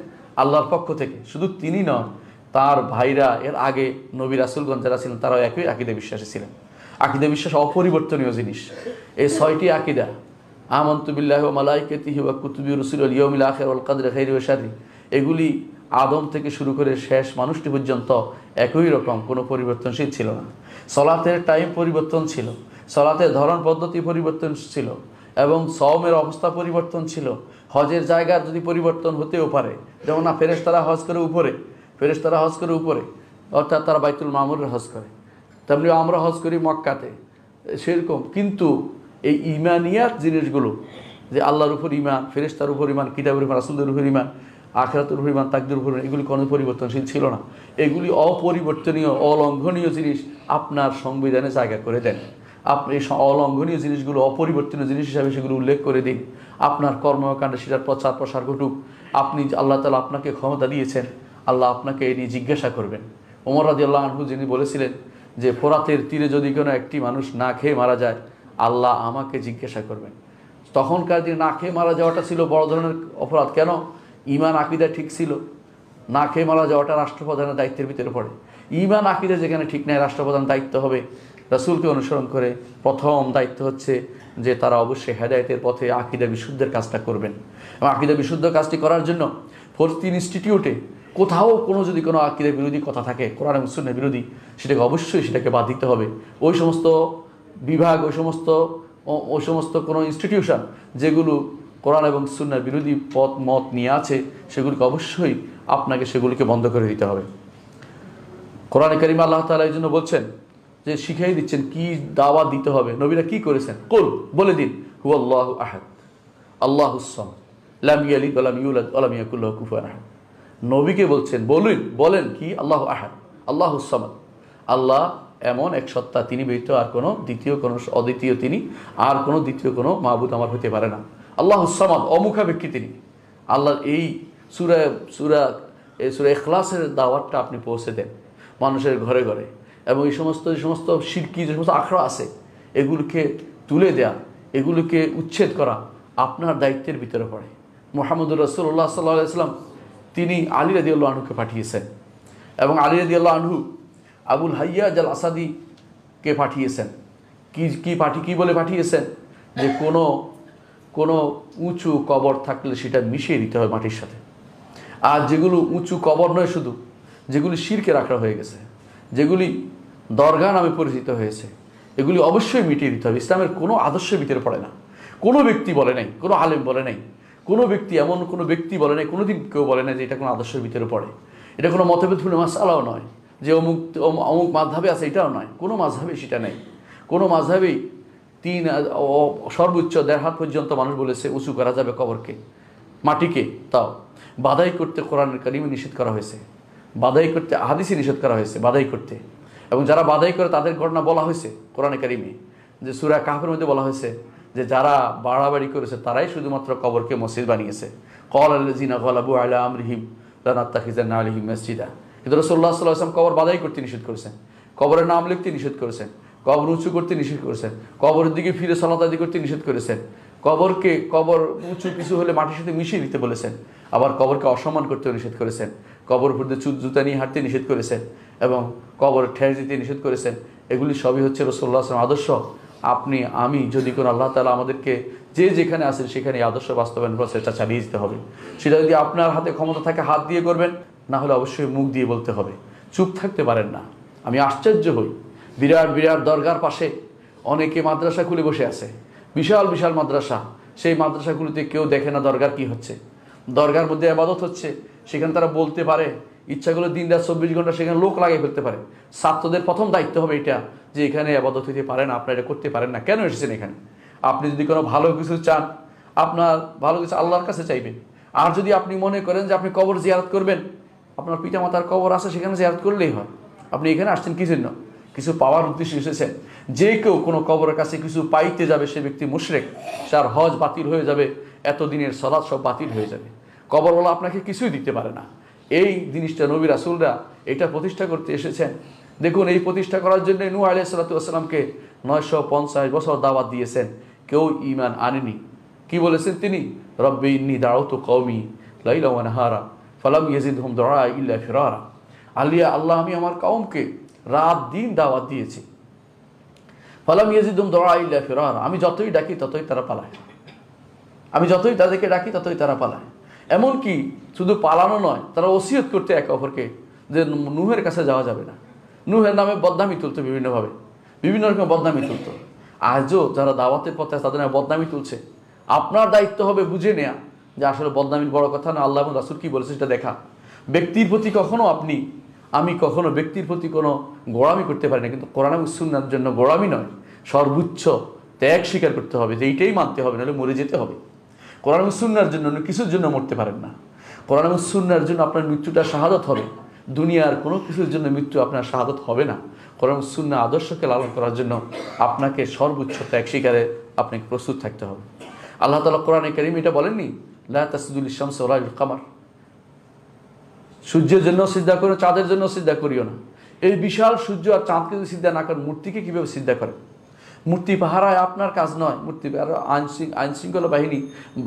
আল্লাহর পক্ষ থেকে। শুধু তিনি নন, তার ভাইরা এর আগে নবী রাসূলগণ যারা ছিলেন তারাও একই আকীদা বিশ্বাসী ছিলেন। আকীদা বিশ্বাস অপরিবর্তনীয় জিনিস। এই 6টি আকীদা, আমানতু বিল্লাহি ওয়া মালাইকাতিহি ওয়া কুতুবিহি ওয়া রুসুলিহি ওয়াল ইয়াউমিল আখির ওয়াল কদরি খাইরি ওয়া শাররি, এগুলি আদম থেকে শুরু করে শেষ মানুষটি পর্যন্ত একই রকম, কোনো পরিবর্তনশীল ছিল না। সলাতের টাইম পরিবর্তন ছিল, সলাতের ধরন পদ্ধতি পরিবর্তন ছিল, এবং সওমের অবস্থা পরিবর্তন ছিল। হজের জায়গা যদি পরিবর্তন হতেও পারে, যেমন না ফেরেশতারা হজ করে উপরে, ফেরেশতারা হজ করে উপরে, অর্থাৎ তারা বাইতুল মামুরের হজ করে, তেমনি আমরা হজ করি মক্কাতে, সেরকম। কিন্তু এই ইমানিয়াত জিনিসগুলো, যে আল্লাহর উপর ইমান, ফেরেশতার উপর ইমান, কিতাবের উপর, রাসূলের উপর ইমান, আখিরাতের উপর ইমান, তাকদীরের উপর ইমান, এগুলি কোনো পরিবর্তনশীল ছিল না। এগুলি অপরিবর্তনীয়, অলঙ্ঘনীয় জিনিস আপনার সংবিধানে জায়গা করে দেন। আপনি এই অলঙ্ঘনীয় জিনিসগুলো অপরিবর্তনীয় জিনিস হিসাবে সেগুলো উল্লেখ করে দিন। আপনার কর্মকাণ্ডে সেটার প্রচার প্রসার ঘটুক। আপনি, আল্লাহ তাআলা আপনাকে ক্ষমতা দিয়েছেন, আল্লাহ আপনাকে এই নিয়ে জিজ্ঞাসা করবেন। ওমর রাদিয়াল্লাহু আনহু যিনি বলেছিলেন যে ফোরাতের তীরে যদি কোনো একটি মানুষ না খেয়ে মারা যায়, আল্লাহ আমাকে জিজ্ঞাসা করবেন। তখনকার দিনে না খেয়ে মারা যাওয়াটা ছিল বড় ধরনের অপরাধ। কেন? ঈমান আকীদা ঠিক ছিল, না খেয়ে মারা যাওয়াটা রাষ্ট্রপ্রধানের দায়িত্বের ভিতরে পড়ে। ঈমান আকীদা যেখানে ঠিক নাই, রাষ্ট্রপ্রধান দায়িত্ব হবে রাসূলকে অনুসরণ করে। প্রথম দায়িত্ব হচ্ছে যে তারা অবশ্যই হেদায়েতের পথে আকীদা বিশুদ্ধের কাজটা করবেন। এবং আকীদা বিশুদ্ধ কাজটি করার জন্য ফলস্তিন ইনস্টিটিউটে কোথাও যদি কোনো আকীদা বিরোধী কথা থাকে, কোরআন এবং সুন্নাহ বিরোধী, সেটাকে অবশ্যই বাদ দিতে হবে। ওই সমস্ত বিভাগ, ওই সমস্ত কোনো ইনস্টিটিউশন যেগুলো কোরআন এবং সুন্নাহ বিরোধী মত নিয়ে আছে, সেগুলিকে অবশ্যই আপনাকে সেগুলিকে বন্ধ করে দিতে হবে। কোরআনে কারিমে আল্লাহ তাআলা এই জন্য বলছেন যে শিখিয়ে দিচ্ছেন কি দাওয়াত দিতে হবে। নবীরা কি করেছেন? কুল, বলে দিন, হুয়াল্লাহু আহাদ আল্লাহুস সামাদ লাম ইয়ালিদ ওয়া লাম ইউলাদ ওয়া লাম ইয়াকুল লাহু কুফুয়ান আহাদ। নবীকে বলছেন, বলেন কি? আল্লাহু আহাদ, আল্লাহুস সামাদ, আল্লাহ এমন এক সত্তা, তিনি ব্যতীত আর কোনো অদ্বিতীয় তিনি, আর কোনো দ্বিতীয় কোনো মাবুদ আমার হতে পারে না। আল্লাহুস সামাদ, অমুখাপেক্ষী তিনি। আল্লাহর এই সূরা ইখলাসের দাওয়াতটা আপনি পৌঁছে দেন মানুষের ঘরে ঘরে, এবং এই সমস্ত শিরকি যে সমস্ত আখড়া আছে এগুলোকে তুলে দেয়া, এগুলোকে উচ্ছেদ করা আপনার দায়িত্বের ভিতরে পড়ে। মুহাম্মদুর রাসূলুল্লাহ সাল্লাল্লাহু আলাইহি ওয়াসাল্লাম তিনি আলী রাদিয়াল্লাহু আনহুকে পাঠিয়েছেন, এবং আলী রাদিয়াল্লাহু আনহু আবুল হাইয়াজ আল আসাদিকে পাঠিয়েছেন। কি বলে পাঠিয়েছেন? যে কোনো উঁচু কবর থাকলে সেটা মিশিয়ে দিতে হয় মাটির সাথে। আর যেগুলো উঁচু কবর নয়, শুধু যেগুলি শিরকে রাখা হয়ে গেছে, যেগুলি দরগা নামে পরিচিত হয়েছে, এগুলি অবশ্যই মিটিয়ে দিতে হবে। ইসলামের কোনো আদর্শের ভিতরে পড়ে না। কোনো ব্যক্তি বলে নাই, কোনো আলেম বলে নাই, কোনো ব্যক্তি বলে নাই, কোনোদিন কেউ বলে নাই যে এটা কোনো আদর্শের ভিতরে পড়ে। এটা কোনো মতভেদপূর্ণ মাসআলাও নয় যে অমুক মাযহাবে আছে, এটাও নয়। কোনো মাযহাবে সেটা নেই। কোনো মাযহাবেই সর্বোচ্চ 1.5 হাত পর্যন্ত মানুষ বলেছে উঁচু করা যাবে কবরকে, মাটিকে। তাও বাদাই করতে কোরআনের কারিমে নিষেধ করা হয়েছে, বাদাই করতে হাদিসে নিষেধ করা হয়েছে, বাদাই করতে। এবং যারা বাদাই করে তাদের ঘটনা বলা হয়েছে কোরআনে কারিমে, যে সূরা কাহফের মধ্যে বলা হয়েছে যে যারা বাড়াবাড়ি করেছে তারাই শুধুমাত্র কবরকে মসজিদ বানিয়েছে। ক্বালাল্লাযীনা গালাবু আলা আমরিহিম লানাত্তাখিযান্না আলাইহিম মাসজিদা। কিন্তু রাসূলুল্লাহ সাল্লাল্লাহু আলাইহি ওয়াসাল্লাম কবর বাদাই করতে নিষেধ করেছেন, কবরের নাম লিখতে নিষেধ করেছেন, কবর উঁচু করতে নিষেধ করেছেন, কবরের দিকে ফিরে সালাত আদি করতে নিষেধ করেছেন, কবর উঁচু কিছু হলে মাটির সাথে মিশিয়ে দিতে বলেছেন, আবার কবরকে অসম্মান করতেও নিষেধ করেছেন, কবর উপর দিয়ে জুতা নিয়ে হাঁটতে নিষেধ করেছেন, এবং কবর ঠেস দিতে নিষেধ করেছেন। এগুলি সবই হচ্ছে রাসূলুল্লাহ সাল্লাল্লাহু আলাইহি ওয়াসাল্লাম আদর্শ। আপনি আমি যদি কোনো আল্লাহ তাআলা আমাদেরকে যেখানে আছেন সেখানে আদর্শ বাস্তবায়ন প্রচেষ্টা চালিয়ে যেতে হবে। সেটা যদি আপনার হাতে ক্ষমতা থাকে হাত দিয়ে করবেন, না হলে অবশ্যই মুখ দিয়ে বলতে হবে, চুপ থাকতে পারেন না। আমি আশ্চর্য হই, বিরাট দরগার পাশে অনেকে মাদ্রাসা খুলে বসে আছে, বিশাল মাদ্রাসা। সেই মাদ্রাসাগুলিতে কেউ দেখে না দরগার কি হচ্ছে। দরগার মধ্যে ইবাদত হচ্ছে, সেখানে তারা বলতে পারে ইচ্ছা করলে দিন রাত 24 ঘন্টা সেখানে লোক লাগিয়ে ফেলতে পারে। ছাত্রদের প্রথম দায়িত্ব হবে এটা, যে এখানে ইবাদত হইতে পারেন, আপনারা এটা করতে পারেন না, কেন এসেছেন এখানে? আপনি যদি কোনো ভালো কিছু চান, আপনার ভালো কিছু আল্লাহর কাছে চাইবেন। আর যদি আপনি মনে করেন যে আপনি কবর জিয়ারত করবেন, আপনার পিতামাতার কবর আছে, সেখানে জিয়ারত করলেই হয়। আপনি এখানে আসছেন কি জন্য? কিছু পাওয়ার উদ্দেশ্যে এসেছেন। যে কেউ কোনো কবরের কাছে কিছু পাইতে যাবে, সে ব্যক্তি মুশরিক, তার হজ বাতিল হয়ে যাবে, এতদিনের সালাত সব বাতিল হয়ে যাবে। কবরওয়ালা আপনাকে কিছুই দিতে পারে না। এই জিনিসটা নবী রাসূলরা এটা প্রতিষ্ঠা করতে এসেছেন। দেখুন, এই প্রতিষ্ঠা করার জন্য নূহ আলাইহিস সালাতু ওয়াস সালামকে 950 বছর দাওয়াত দিয়েছেন, কেউ ঈমান আনেনি। কি বলেছেন তিনি? রব্বি ইন্নী দাউতু কওমি লাইলা ওয়া নাহারা ফালাম ইয়াজিদহুম দুআ ইল্লা ফিরারা। আল্লাহ, আমি আমার কওমকে রাত দিন দাওয়াত দিয়েছি, ফালাম ইয়াজিদহুম দুআ ইল্লা ফিরারা। আমি যতই ডাকি ততই তারা পালায়, আমি যতই তাদেরকে ডাকি ততই তারা পালায়। এমনকি শুধু পালানো নয়, তারা ওসিয়ত করতে একে অপরকে যে নূহের কাছে যাওয়া যাবে না। নূহের নামে বদনামি তুলতো, বিভিন্নভাবে বিভিন্ন রকম বদনামি তুলতো। আজও যারা দাওয়াতের পথে তাদের নামে বদনামি তুলছে। আপনার দায়িত্ব হবে বুঝে নেওয়া যে আসলে বদনামির বড় কথা না, আল্লাহ এবং রাসূল কি বলেছে সেটা দেখা। ব্যক্তির প্রতি কখনো আমি কখনো ব্যক্তির প্রতি কোনো গোড়ামি করতে পারি না, কিন্তু কোরআন এবং সুন্নাহর জন্য গোড়ামি নয়, সর্বোচ্চ ত্যাগ স্বীকার করতে হবে, যে এইটাই মানতে হবে, নাহলে মরে যেতে হবে। কোরআন এবং সুন্নাহর জন্য অন্য কিছুর জন্য মরতে পারেন না। কোরআন এবং সুন্নাহর জন্য আপনার মৃত্যুটা শাহাদত হবে, দুনিয়ার কোনো কিছুর জন্য মৃত্যু আপনার শাহাদত হবে না। কোরআন এবং সুন্নাহ আদর্শকে লালন করার জন্য আপনাকে সর্বোচ্চ ত্যাগ স্বীকারে আপনাকে প্রস্তুত থাকতে হবে। আল্লাহ তাআলা কোরআনে কারীম এটা বলেননি, লা তাসজুদু লিশ-শামসি ওয়া লিল কামার, সূর্যের জন্য সিজদা করো, চাঁদের জন্য সিজদা করিও না। এই বিশাল সূর্য আর চাঁদকে যদি সিজদা না করেন, মূর্তিকে কীভাবে সিজদা করেন? মূর্তি পাহারায় আপনার কাজ নয়, মূর্তি আইন শৃঙ্খলা বাহিনী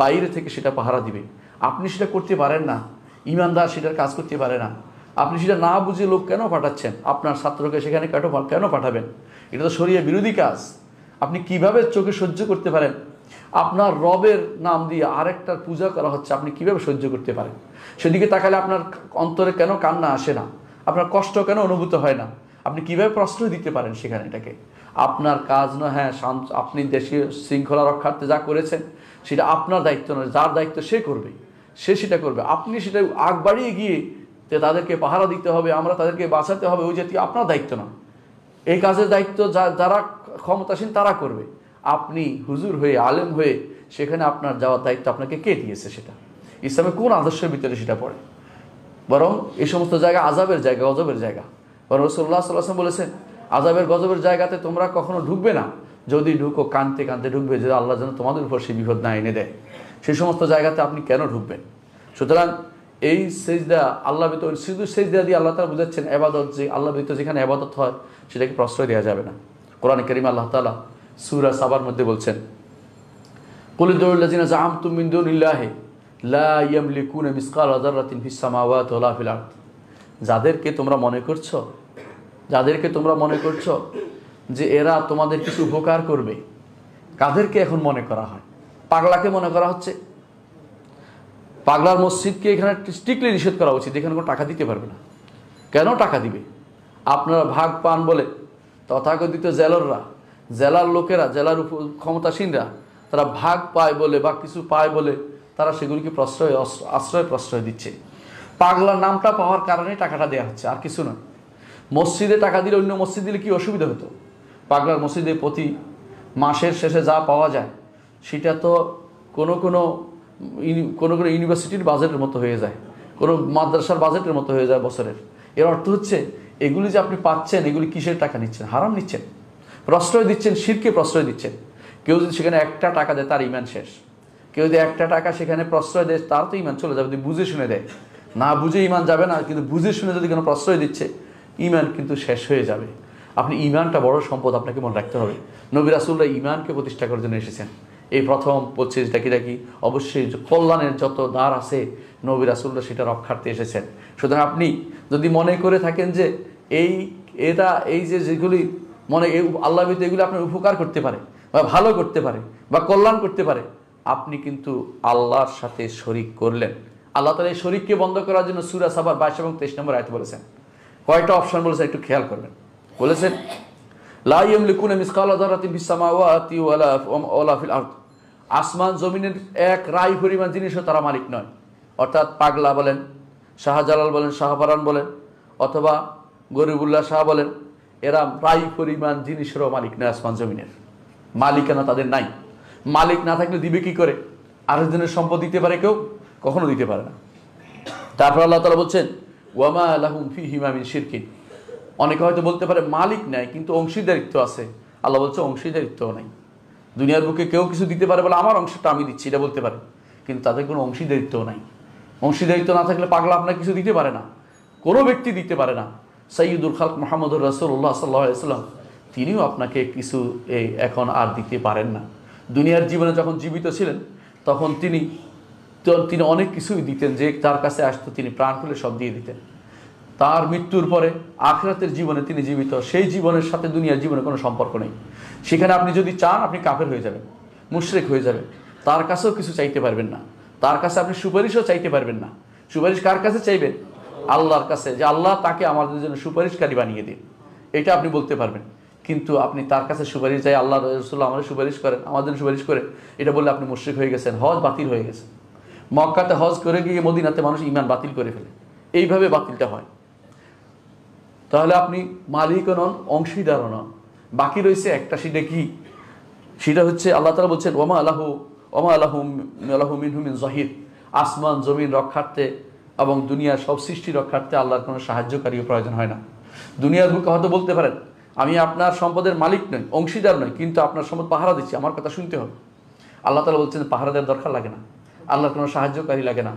বাইরে থেকে সেটা পাহারা দিবে, আপনি সেটা করতে পারেন না। ইমানদার সেটার কাজ করতে পারে না। আপনি সেটা না বুঝে লোক কেন পাঠাচ্ছেন? আপনার ছাত্রকে সেখানে কেন পাঠাবেন? এটা তো শরিয়া বিরোধী কাজ। আপনি কিভাবে চোখে সহ্য করতে পারেন? আপনার রবের নাম দিয়ে আরেকটার পূজা করা হচ্ছে, আপনি কিভাবে সহ্য করতে পারেন? সেদিকে তাকালে আপনার অন্তরে কেন কান্না আসে না? আপনার কষ্ট কেন অনুভূত হয় না? আপনি কিভাবে প্রশ্রয় দিতে পারেন সেখানে? এটাকে আপনার কাজ নয়। হ্যাঁ, আপনি দেশীয় শৃঙ্খলা রক্ষার্থে যা করেছেন সেটা আপনার দায়িত্ব নয়, যার দায়িত্ব সে করবে, সে সেটা করবে। আপনি সেটা আগ বাড়িয়ে গিয়ে যে তাদেরকে পাহারা দিতে হবে, আমরা তাদেরকে বাঁচাতে হবে, ওই জাতীয় আপনার দায়িত্ব নয়। এই কাজের দায়িত্ব যারা ক্ষমতাসীন তারা করবে। আপনি হুজুর হয়ে, আলেম হয়ে সেখানে আপনার যাওয়ার দায়িত্ব আপনাকে কে দিয়েছে? সেটা ইসলামে কোন আদর্শের ভিতরে সেটা পড়ে? বরং এই সমস্ত জায়গা আযাবের জায়গা, গজবের জায়গা। বরং রাসূলুল্লাহ সাল্লাল্লাহু আলাইহি ওয়াসাল্লাম বলেছেন, আযাবের গজবের জায়গাতে তোমরা কখনো ঢুকবে না, যদি ঢুকো কানতে কানতে ঢুকবে, যে আল্লাহ যেন তোমাদের উপর সেই বিপদ না এনে দেয়। সেই সমস্ত জায়গাতে আপনি কেন ঢুকবেন? সুতরাং এই সেজদা আল্লাহ ব্যতীত, শুধু সেজদা দিয়ে আল্লাহ তাআলা বুঝাচ্ছেন ইবাদত, যে আল্লাহ ব্যতীত যেখানে ইবাদত হয় সেটাকে প্রশ্রয় দেওয়া যাবে না। কোরআনে কারীমে আল্লাহ তাআলা সূরা সাবার মধ্যে বলছেন, কুল উদউল লাযিনা জাআমতুম মিন দুনিল্লাহি লা ইয়ামলিকুনা মিসকালা যাররাতিন ফিস সামাওয়াতি ওয়ালা ফিল আরদ। যাদেরকে তোমরা মনে করছো যে এরা তোমাদের কিছু উপকার করবে, কাদেরকে এখন মনে করা হয়? পাগলাকে মনে করা হচ্ছে। পাগলার মসজিদকে এখানে স্ট্রিক্টলি নিষেধ করা উচিত, এখানে কোনো টাকা দিতে পারবে না। কেন টাকা দিবে? আপনারা ভাগ পান বলে তথাকথিত জেলার লোকেরা, জেলার ক্ষমতাসীনরা তারা ভাগ পায় বলে বা কিছু পায় বলে তারা সেগুলিকে আশ্রয় দিচ্ছে। পাগলার নামটা পাওয়ার কারণে টাকাটা দেওয়া হচ্ছে, আর কিছু নয়। মসজিদে টাকা দিলে অন্য মসজিদ দিলে কি অসুবিধা হতো? পাগলার মসজিদে প্রতি মাসের শেষে যা পাওয়া যায় সেটা তো কোনো ইউনিভার্সিটির বাজেটের মতো হয়ে যায়, কোনো মাদ্রাসার বাজেটের মতো হয়ে যায় বছরের। এর অর্থ হচ্ছে এগুলি যে আপনি পাচ্ছেন, এগুলি কিসের টাকা নিচ্ছেন? হারাম নিচ্ছেন, প্রশ্রয় দিচ্ছেন, শিরকে প্রশ্রয় দিচ্ছেন। কেউ যদি সেখানে একটা টাকা দেয় তার ঈমান শেষ। কেউ যদি একটা টাকা সেখানে প্রশ্রয় দেয় তার তো ঈমান চলে যাবে। যদি বুঝে শুনে দেয়, না বুঝে ঈমান যাবে না, কিন্তু বুঝে শুনে যদি কোনো প্রশ্রয় দিচ্ছে, ঈমান কিন্তু শেষ হয়ে যাবে। আপনি ঈমানটা বড় সম্পদ, আপনাকে মনে রাখতে হবে। নবী রাসূলরা ঈমানকে প্রতিষ্ঠা করার জন্য এসেছেন। এই প্রথম বলছে যেটা কি অবশ্যই কল্যাণের যত দ্বার আছে নবী রাসূলরা সেটা রক্ষার্থে এসেছেন। সুতরাং আপনি যদি মনে করে থাকেন যে এই যেগুলি আল্লাহ ব্যতীত এগুলি আপনার উপকার করতে পারে বা ভালো করতে পারে বা কল্যাণ করতে পারে, আপনি কিন্তু আল্লাহর সাথে শরীক করলেন। আল্লাহ তাআলা এই শরীককে বন্ধ করার জন্য সূরা সাবার 22 এবং 23 নম্বর আয়াতে বলেছেন। কয়টা অপশন বলেছেন একটু খেয়াল করবেন। বলেছেন লা ইয়ামলিকুনা মিসকালা যাররাতিন ফিস সামাওয়াতি ওয়ালা ফিল আরদ। আসমান জমিনের এক রাই পরিমাণ জিনিসও তারা মালিক নয়। অর্থাৎ পাগলা বলেন, শাহজালাল বলেন, শাহপারান বলেন, অথবা গরিবুল্লাহ শাহ বলেন, এরা প্রায় পরিমাণ জিনিসেরও মালিক নয়, আসমান জমিনের মালিকানা তাদের নাই। মালিক না থাকলে দিবে কি করে? আরেকজনের সম্পদ দিতে পারে কেউ? কখনো দিতে পারে না। তারপর আল্লাহ তাআলা বলছেন ওয়ামা লাহুম ফীহিমা মিন শিরকিন। অনেকে হয়তো বলতে পারে মালিক নাই কিন্তু অংশীদারিত্ব আছে। আল্লাহ বলছে অংশীদারিত্বও নাই। দুনিয়ার বুকে কেউ কিছু দিতে পারে বলে আমার অংশটা আমি দিচ্ছি, এটা বলতে পারে, কিন্তু তাদের কোনো অংশীদারিত্বও নাই। অংশীদারিত্ব না থাকলে পাগলা আপনার কিছু দিতে পারে না, কোনো ব্যক্তি দিতে পারে না। সাইয়্যিদুল খালক মুহাম্মদুর রাসূলুল্লাহ সাল্লাল্লাহু আলাইহি ওয়াসাল্লাম তিনিও আপনাকে কিছু এখন আর দিতে পারেন না। দুনিয়ার জীবনে যখন জীবিত ছিলেন তখন তিনি অনেক কিছুই দিতেন, যে তার কাছে আসতো তিনি প্রাণ খুলে সব দিয়ে দিতেন। তার মৃত্যুর পরে আখিরাতের জীবনে তিনি জীবিত, সেই জীবনের সাথে দুনিয়ার জীবনে কোনো সম্পর্ক নেই। সেখানে আপনি যদি চান আপনি কাফের হয়ে যাবেন, মুশরিক হয়ে যাবেন, তার কাছেও কিছু চাইতে পারবেন না, তার কাছে আপনি সুপারিশও চাইতে পারবেন না। সুপারিশ কার কাছে চাইবেন? আল্লাহর কাছে, যে আল্লাহ তাকে আমাদের জন্য সুপারিশকারী বানিয়ে দিন, এটা আপনি বলতে পারবেন। কিন্তু আপনি তার কাছে সুপারিশ চাই, আল্লাহ রাসূলুল্লাহ আমাদের সুপারিশ করেন, আমাদের জন্য সুপারিশ করে, এটা বললে আপনি মুশরিক হয়ে গেছেন, হজ বাতিল হয়ে গেছে। মক্কাতে হজ করে গিয়ে মদিনাতে মানুষ ঈমান বাতিল করে ফেলে, এইভাবে বাতিলটা হয়। তাহলে আপনি মালিকও নন, অংশীদারও নন। বাকি রয়েছে একটা, সেটা কি? সেটা হচ্ছে আল্লাহ তাআলা বলছেন ওমা আলাহু মিনহু মিন যাহির। আসমান জমিন রক্ষার্থে এবং দুনিয়ার সব সৃষ্টি রক্ষার্থে আল্লাহর কোনো সাহায্যকারীও প্রয়োজন হয় না। দুনিয়ার বুকে হয়তো বলতে পারেন আমি আপনার সম্পদের মালিক নই, অংশীদার নই, কিন্তু আপনার সম্পদ পাহারা দিচ্ছি, আমার কথা শুনতে হবে। আল্লাহ তাআলা বলছেন পাহারাদের দরকার লাগে না, আল্লাহর কোনো সাহায্যকারী লাগে না।